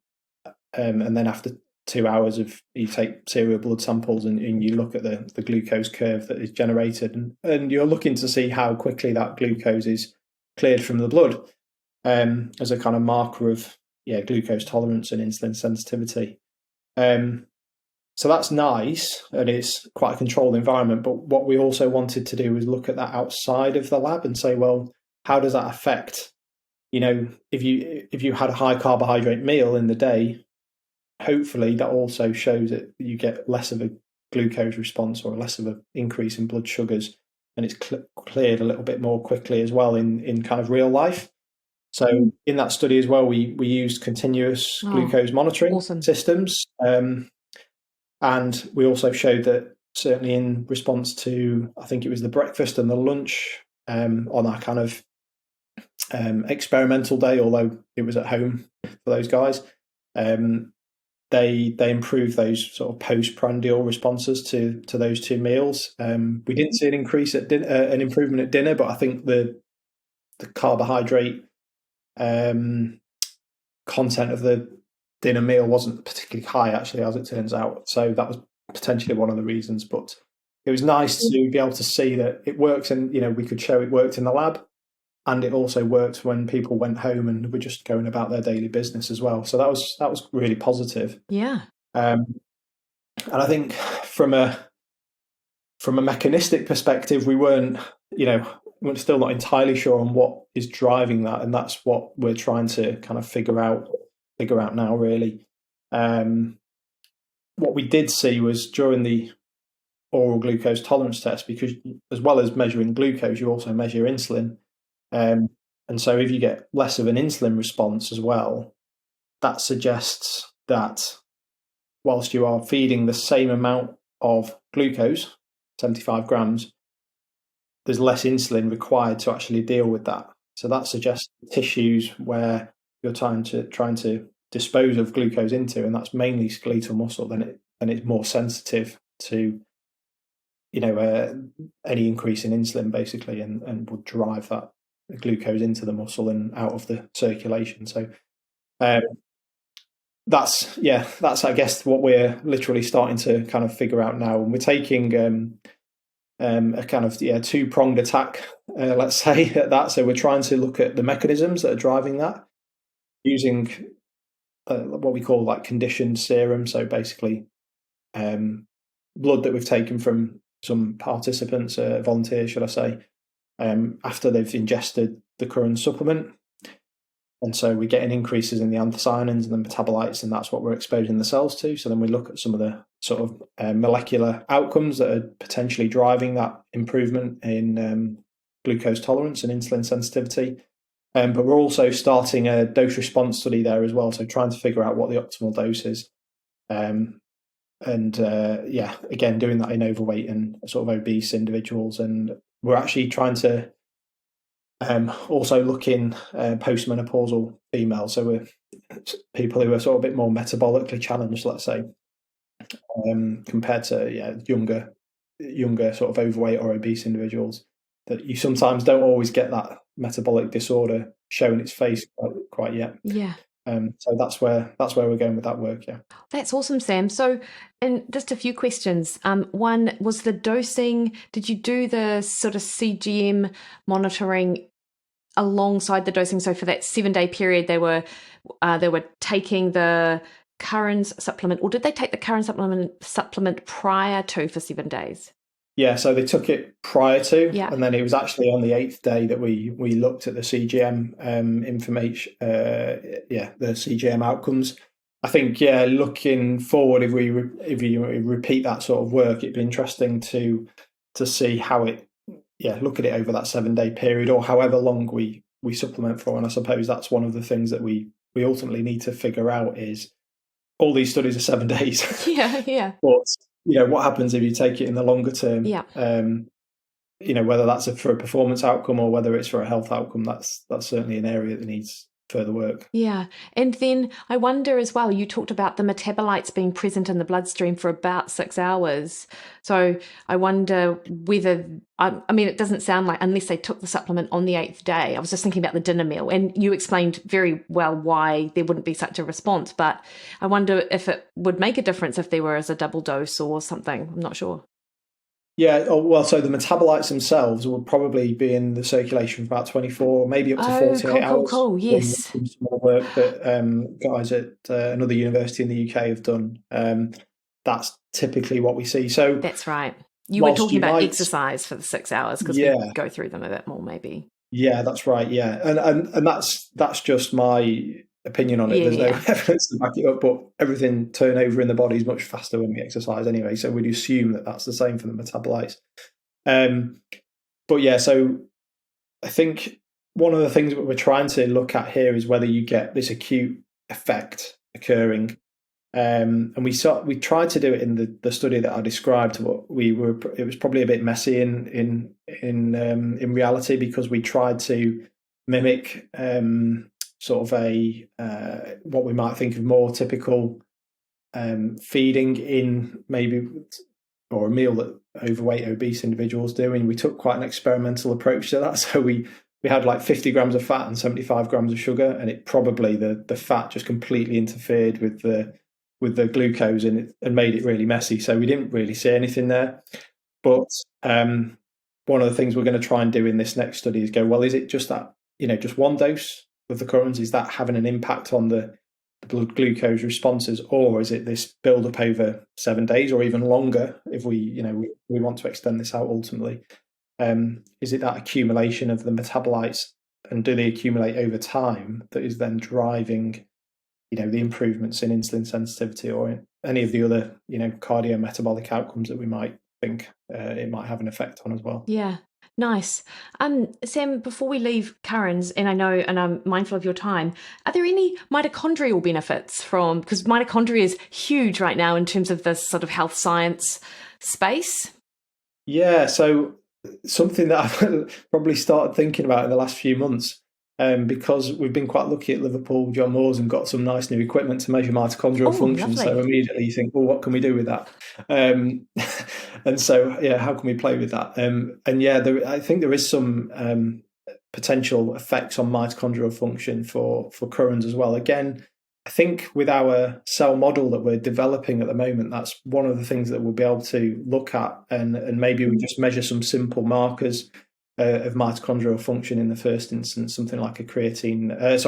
then after 2 hours you take serial blood samples and you look at the glucose curve that is generated, and you're looking to see how quickly that glucose is cleared from the blood as a kind of marker of glucose tolerance and insulin sensitivity. So that's nice, and it's quite a controlled environment. But what we also wanted to do was look at that outside of the lab and say, well, how does that affect, if you had a high carbohydrate meal in the day, hopefully that also shows that you get less of a glucose response or less of an increase in blood sugars, and it's cleared a little bit more quickly as well in kind of real life. So in that study as well, we used continuous glucose monitoring systems. And we also showed that certainly in response to, I think it was the breakfast and the lunch on our kind of experimental day, although it was at home for those guys, they improved those sort of postprandial responses to those two meals. We didn't see an increase at an improvement at dinner, but I think the carbohydrate content of the dinner meal wasn't particularly high, actually, as it turns out. So that was potentially one of the reasons. But it was nice to be able to see that it works, and we could show it worked in the lab, and it also worked when people went home and were just going about their daily business as well. So that was really positive. Yeah. And I think from a mechanistic perspective, we weren't still not entirely sure on what is driving that, and that's what we're trying to kind of figure out now, really. What we did see was during the oral glucose tolerance test, because as well as measuring glucose, you also measure insulin. And so if you get less of an insulin response as well, that suggests that whilst you are feeding the same amount of glucose, 75 grams, there's less insulin required to actually deal with that. So that suggests tissues where you're trying to dispose of glucose into, and that's mainly skeletal muscle, then it's more sensitive to any increase in insulin, basically, and would drive that glucose into the muscle and out of the circulation. So that's I guess what we're literally starting to kind of figure out now, and we're taking a kind of two-pronged attack, let's say, at that. So we're trying to look at the mechanisms that are driving that using what we call like conditioned serum. So basically blood that we've taken from some participants, volunteers, should I say, after they've ingested the Curranz supplement. And so we're getting increases in the anthocyanins and the metabolites, and that's what we're exposing the cells to. So then we look at some of the sort of molecular outcomes that are potentially driving that improvement in glucose tolerance and insulin sensitivity. But we're also starting a dose response study there as well, so trying to figure out what the optimal dose is. Again, doing that in overweight and sort of obese individuals. And we're actually trying to also look in postmenopausal females, so we're people who are sort of a bit more metabolically challenged, let's say, compared to younger sort of overweight or obese individuals, that you sometimes don't always get that metabolic disorder showing its face quite yet. Yeah. So that's where we're going with that work. Yeah. That's awesome, Sam. So, and just a few questions. One was the dosing. Did you do the sort of CGM monitoring alongside the dosing? So for that 7-day period, they were taking the Curranz supplement, or did they take the Curranz supplement prior to for 7 days? Yeah, so they took it prior to, Yeah. And then it was actually on the 8th day that we looked at the CGM information, the CGM outcomes. I think, looking forward, if we repeat that sort of work, it'd be interesting to see how it, look at it over that 7-day period, or however long we supplement for. And I suppose that's one of the things that we ultimately need to figure out is all these studies are 7 days. Yeah. But what happens if you take it in the longer term? Yeah. Whether that's for a performance outcome or whether it's for a health outcome, that's certainly an area that needs further work. Yeah. And then I wonder as well, you talked about the metabolites being present in the bloodstream for about 6 hours. So I wonder whether, I mean, it doesn't sound like, unless they took the supplement on the 8th day. I was just thinking about the dinner meal, and you explained very well why there wouldn't be such a response, but I wonder if it would make a difference if there were as a double dose or something. I'm not sure. Yeah, so the metabolites themselves will probably be in the circulation for about 24, maybe up to 48 hours. Cool, yes. Some more work that guys at another university in the UK have done. That's typically what we see. So that's right. You were talking about exercise for the 6 hours, because we go through them a bit more, maybe. Yeah, that's right. Yeah, and that's just my opinion on it. There's no evidence to back it up, but everything turnover in the body is much faster when we exercise anyway, so we'd assume that that's the same for the metabolites. So I think one of the things that we're trying to look at here is whether you get this acute effect occurring And we tried to do it in the study that I described. It was probably a bit messy in reality, because we tried to mimic sort of a what we might think of more typical feeding in maybe, or a meal that overweight, obese individuals do. And we took quite an experimental approach to that. So we had like 50 grams of fat and 75 grams of sugar, and it probably the fat just completely interfered with the glucose and made it really messy. So we didn't really see anything there. But one of the things we're going to try and do in this next study is go, well, is it just that, just one dose of the Curranz, is that having an impact on the blood glucose responses, or is it this build up over 7 days or even longer if we want to extend this out ultimately? Is it that accumulation of the metabolites, and do they accumulate over time, that is then driving the improvements in insulin sensitivity or any of the other cardiometabolic outcomes that we might think it might have an effect on as well? Yeah. Nice. Sam, before we leave Curranz, and I'm mindful of your time, are there any mitochondrial benefits because mitochondria is huge right now in terms of this sort of health science space? Yeah, so something that I've probably started thinking about in the last few months, because we've been quite lucky at Liverpool John Moores and got some nice new equipment to measure mitochondrial function. Lovely. So immediately you think, well, what can we do with that? And so, yeah, how can we play with that? And yeah, I think there is some potential effects on mitochondrial function for Curranz as well. Again, I think with our cell model that we're developing at the moment, that's one of the things that we'll be able to look at, and maybe we just measure some simple markers of mitochondrial function in the first instance, something like a citrate synthase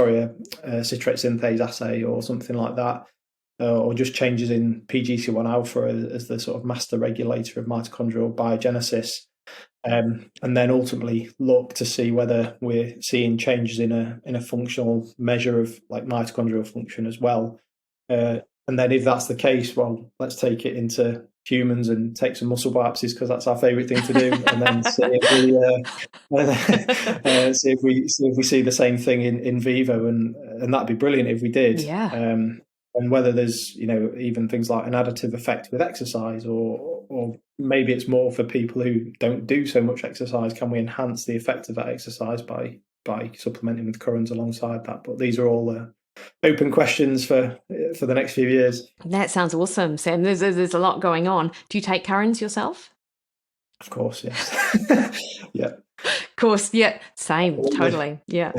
assay or something like that, or just changes in PGC1 alpha as the sort of master regulator of mitochondrial biogenesis. And then ultimately look to see whether we're seeing changes in a functional measure of like mitochondrial function as well. And then if that's the case, well, let's take it into humans and take some muscle biopsies, because that's our favourite thing to do, and then see if we see the same thing in vivo, and that'd be brilliant if we did. Yeah. And whether there's even things like an additive effect with exercise, or maybe it's more for people who don't do so much exercise. Can we enhance the effect of that exercise by supplementing with Curranz alongside that? But these are all open questions for the next few years. That sounds awesome, Sam. There's a lot going on. Do you take Curranz yourself? Of course, yes. Yeah. Of course, yeah, same, totally, yeah.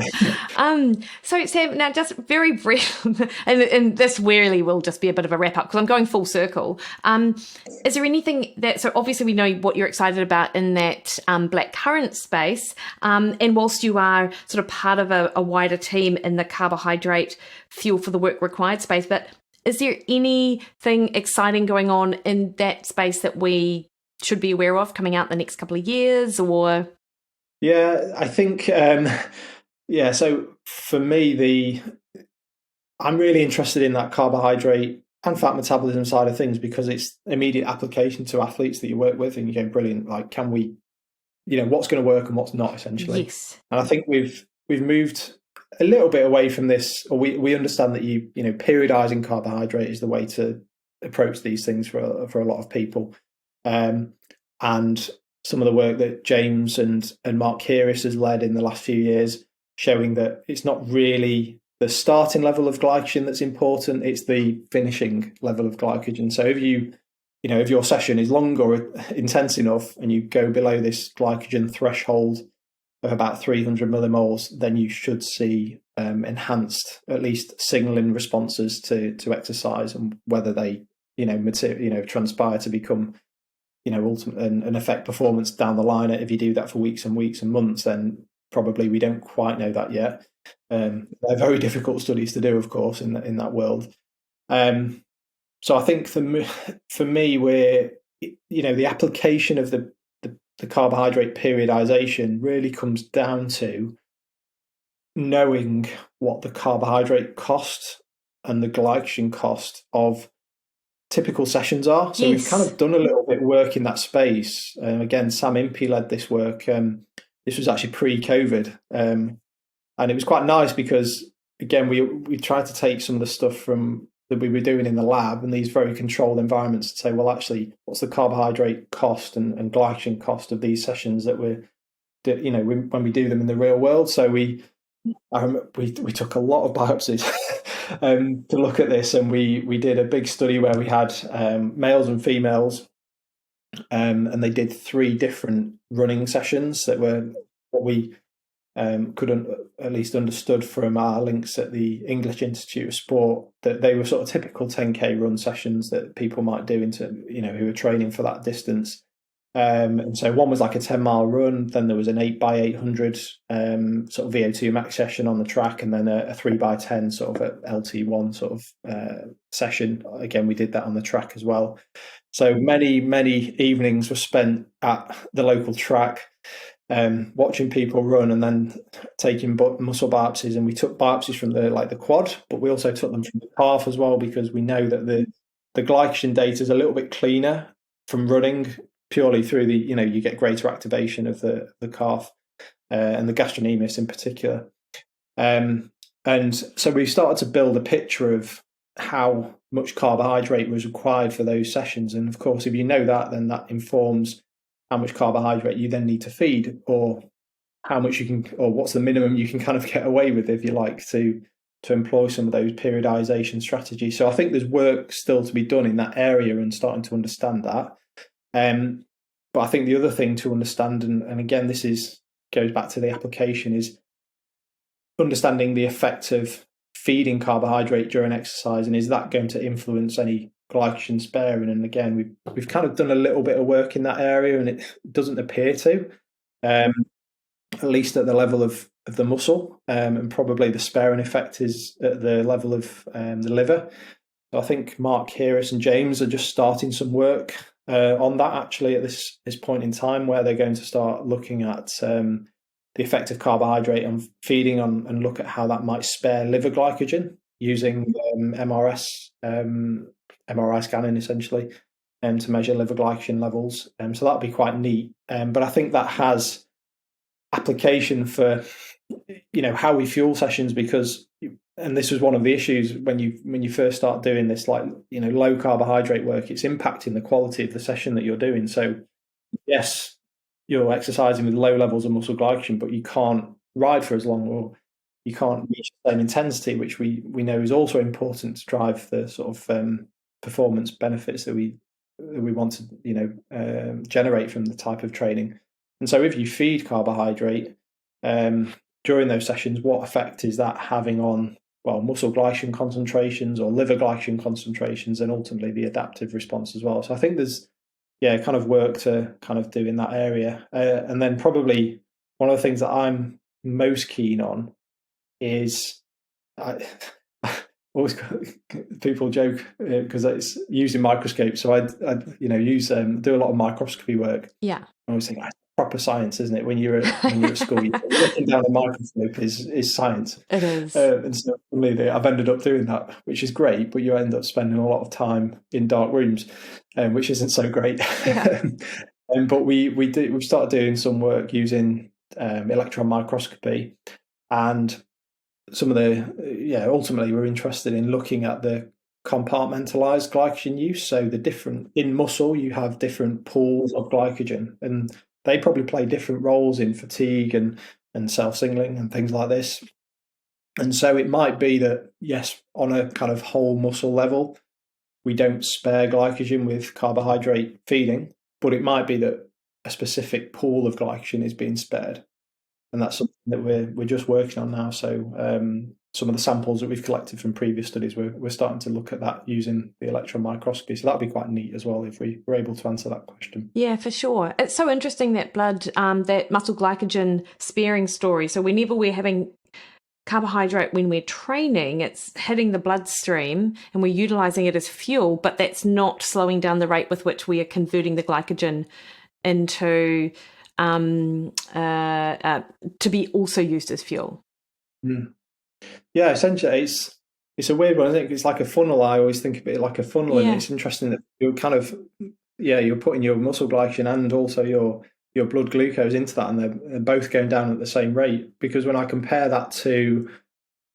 So Sam, now just very brief, and this really will just be a bit of a wrap up because I'm going full circle. Is there anything so obviously we know what you're excited about in that black currant space, and whilst you are sort of part of a wider team in the carbohydrate fuel for the work required space, but is there anything exciting going on in that space that we should be aware of coming out the next couple of years, or? Yeah, I think, so for me, I'm really interested in that carbohydrate and fat metabolism side of things, because it's immediate application to athletes that you work with, and you go, brilliant, like, can we, what's going to work and what's not, essentially. Yes. And I think we've moved a little bit away from this, or we understand that periodizing carbohydrate is the way to approach these things for a lot of people. And some of the work that James and Mark Kieris has led in the last few years, showing that it's not really the starting level of glycogen that's important, it's the finishing level of glycogen. So if your session is long or intense enough and you go below this glycogen threshold of about 300 millimoles, then you should see enhanced, at least signaling responses to exercise, and whether they transpire to become ultimate and affect performance down the line. If you do that for weeks and weeks and months, then probably we don't quite know that yet. They're very difficult studies to do, of course, in that world. So I think for me, where the application of the carbohydrate periodization really comes down to knowing what the carbohydrate cost and the glycogen cost of typical sessions are. So We've kind of done a little bit of work in that space. Again, Sam Impey led this work. This was actually pre-COVID. And it was quite nice because, again, we tried to take some of the stuff from that we were doing in the lab and these very controlled environments to say, well, actually, what's the carbohydrate cost and glycogen cost of these sessions that when we do them in the real world? So we took a lot of biopsies to look at this, and we did a big study where we had males and females, and they did 3 different running sessions that were what we could at least understood from our links at the English Institute of Sport, that they were sort of typical 10K run sessions that people might do who are training for that distance. And so one was like a 10-mile run, then there was an 8x800 sort of VO2 max session on the track, and then a 3x10 sort of at LT1 sort of session. Again, we did that on the track as well. So many evenings were spent at the local track, watching people run and then taking muscle biopsies. And we took biopsies from the quad, but we also took them from the calf as well, because we know that the glycogen data is a little bit cleaner from running, purely through you get greater activation of the calf and the gastrocnemius in particular. And so we started to build a picture of how much carbohydrate was required for those sessions. And of course, if you know that, then that informs how much carbohydrate you then need to feed, or how much you can, or what's the minimum you can kind of get away with, if you like, to employ some of those periodization strategies. So I think there's work still to be done in that area and starting to understand that. But I think the other thing to understand, and again, this goes back to the application, is understanding the effect of feeding carbohydrate during exercise, and is that going to influence any glycogen sparing? And again, we've kind of done a little bit of work in that area, and it doesn't appear to, at least at the level of the muscle, and probably the sparing effect is at the level of the liver. So I think Mark Heras and James are just starting some work on that actually at this point in time, where they're going to start looking at the effect of carbohydrate on feeding and look at how that might spare liver glycogen using MRI scanning essentially, to measure liver glycogen levels. So that'd be quite neat. But I think that has application for how we fuel sessions, because, and this was one of the issues when you first start doing this, low carbohydrate work, it's impacting the quality of the session that you're doing. So yes, you're exercising with low levels of muscle glycogen, but you can't ride for as long, or you can't reach the same intensity, which we know is also important to drive the sort of performance benefits that we want to generate from the type of training. And so if you feed carbohydrate during those sessions, what effect is that having on muscle glycogen concentrations or liver glycogen concentrations, and ultimately the adaptive response as well? So I think there's kind of work to kind of do in that area. And then probably one of the things that I'm most keen on is, always people joke because it's using microscopes. So I do a lot of microscopy work. Yeah. I always think proper science, isn't it? When you're at school, looking down a microscope is science. It is. And so I've ended up doing that, which is great, but you end up spending a lot of time in dark rooms, which isn't so great. Yeah. But we've started doing some work using electron microscopy, and some of ultimately we're interested in looking at the compartmentalized glycogen use. So in muscle, you have different pools of glycogen, and they probably play different roles in fatigue and self-signaling and things like this. And so it might be that, yes, on a kind of whole muscle level, we don't spare glycogen with carbohydrate feeding, but it might be that a specific pool of glycogen is being spared. And that's something that we're just working on now. So some of the samples that we've collected from previous studies, we're starting to look at that using the electron microscopy. So that'd be quite neat as well if we were able to answer that question. Yeah, for sure. It's so interesting, that that muscle glycogen sparing story. So whenever we're having carbohydrate when we're training, it's hitting the bloodstream and we're utilizing it as fuel, but that's not slowing down the rate with which we are converting the glycogen into to be also used as fuel. Mm. Yeah, essentially, it's a weird one. I think it's like a funnel. I always think of it like a funnel, and it's interesting that you're kind of you're putting your muscle glycogen and also your blood glucose into that, and they're both going down at the same rate. Because when I compare that to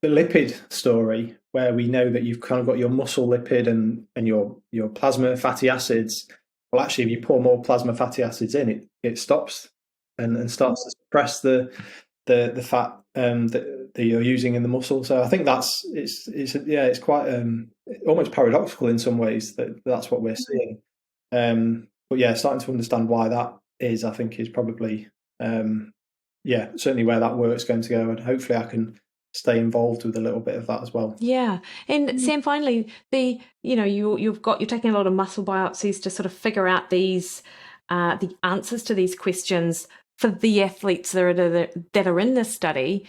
the lipid story, where we know that you've kind of got your muscle lipid and your plasma fatty acids. Well, actually, if you pour more plasma fatty acids in, it stops and starts to suppress the fat that you're using in the muscle. So I think it's quite almost paradoxical in some ways that's what we're seeing. But yeah, starting to understand why that is, I think, is probably certainly where that work's going to go, and hopefully I can stay involved with a little bit of that as well. Yeah. And Sam, finally, you're taking a lot of muscle biopsies to sort of figure out these the answers to these questions for the athletes that are in this study.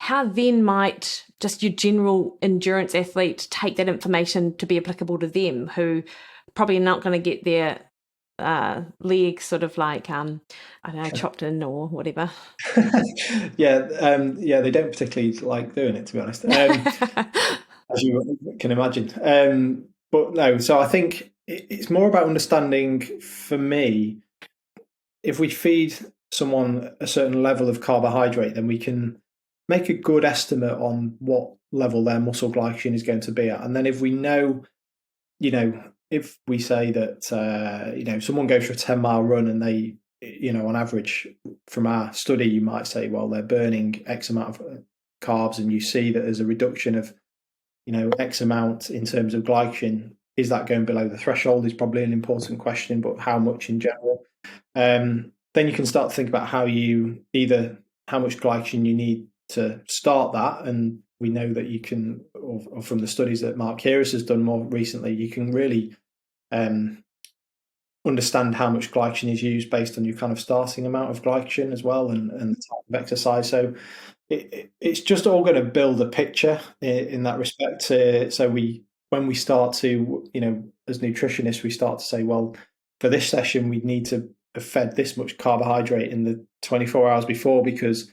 How then might just your general endurance athlete take that information to be applicable to them, who probably are not going to get their leg sort of like chopped in or whatever? They don't particularly like doing it, to be honest, as you can imagine. But no, so I think it's more about understanding, for me, if we feed someone a certain level of carbohydrate, then we can make a good estimate on what level their muscle glycogen is going to be at. And then if we know, if we say that, someone goes for a 10-mile run and they, on average from our study, you might say, well, they're burning X amount of carbs, and you see that there's a reduction of, X amount in terms of glycogen. Is that going below the threshold is probably an important question, but how much in general? Then you can start to think about how much glycogen you need to start that. And we know that you can, or from the studies that Mark Keiris has done more recently, you can really understand how much glycogen is used based on your kind of starting amount of glycogen as well, and the type of exercise. So it's just all going to build a picture in that respect. So when we start to, as nutritionists, we start to say, well, for this session, we need to have fed this much carbohydrate in the 24 hours before, because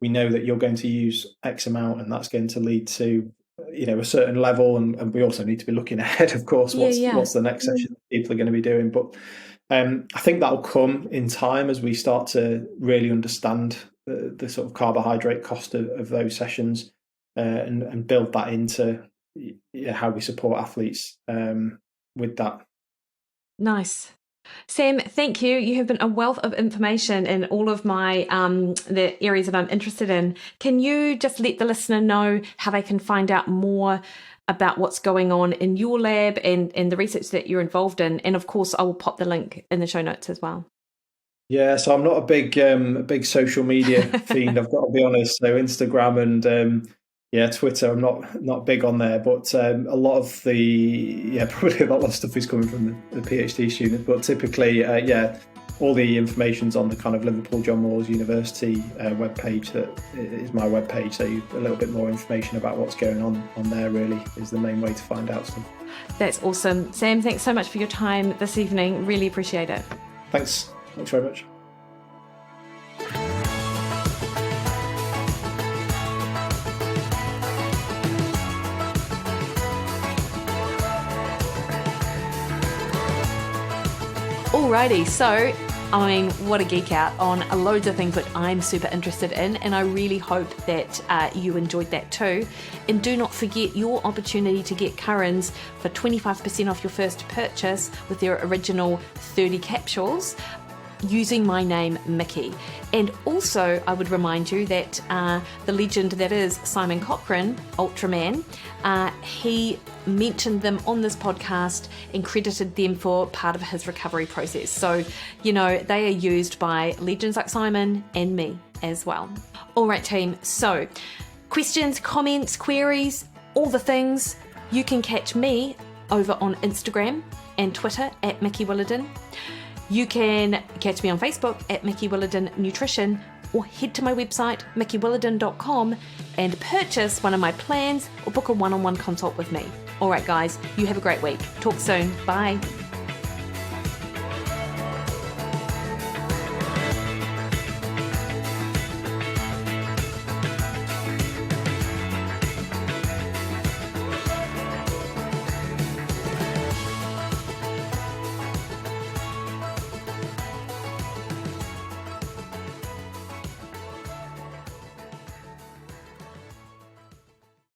we know that you're going to use X amount, and that's going to lead to, a certain level. And we also need to be looking ahead, of course, what's the next session that people are going to be doing. But I think that'll come in time as we start to really understand the sort of carbohydrate cost of those sessions, and build that into how we support athletes with that. Nice. Sam, thank you. You have been a wealth of information in all of my the areas that I'm interested in. Can you just let the listener know how they can find out more about what's going on in your lab and the research that you're involved in? And of course, I will pop the link in the show notes as well. Yeah, so I'm not a big social media fiend, I've got to be honest. So Instagram and Twitter, I'm not big on there, but a lot of probably a lot of stuff is coming from the PhD students, but typically, all the information's on the kind of Liverpool John Moores University webpage. That is my webpage, so a little bit more information about what's going on there really is the main way to find out stuff. That's awesome. Sam, thanks so much for your time this evening. Really appreciate it. Thanks very much. Alrighty, so what a geek out on loads of things which I'm super interested in, and I really hope that you enjoyed that too. And do not forget your opportunity to get Curranz for 25% off your first purchase with their original 30 capsules using my name, Mikki. And also, I would remind you that the legend that is Simon Cochrane, Ultraman, he mentioned them on this podcast and credited them for part of his recovery process. So, they are used by legends like Simon and me as well. All right, team. So, questions, comments, queries, all the things, you can catch me over on Instagram and Twitter at Mikki Williden. You can catch me on Facebook at Mikki Williden Nutrition, or head to my website, mikkiwilliden.com, and purchase one of my plans or book a one-on-one consult with me. All right, guys, you have a great week. Talk soon. Bye.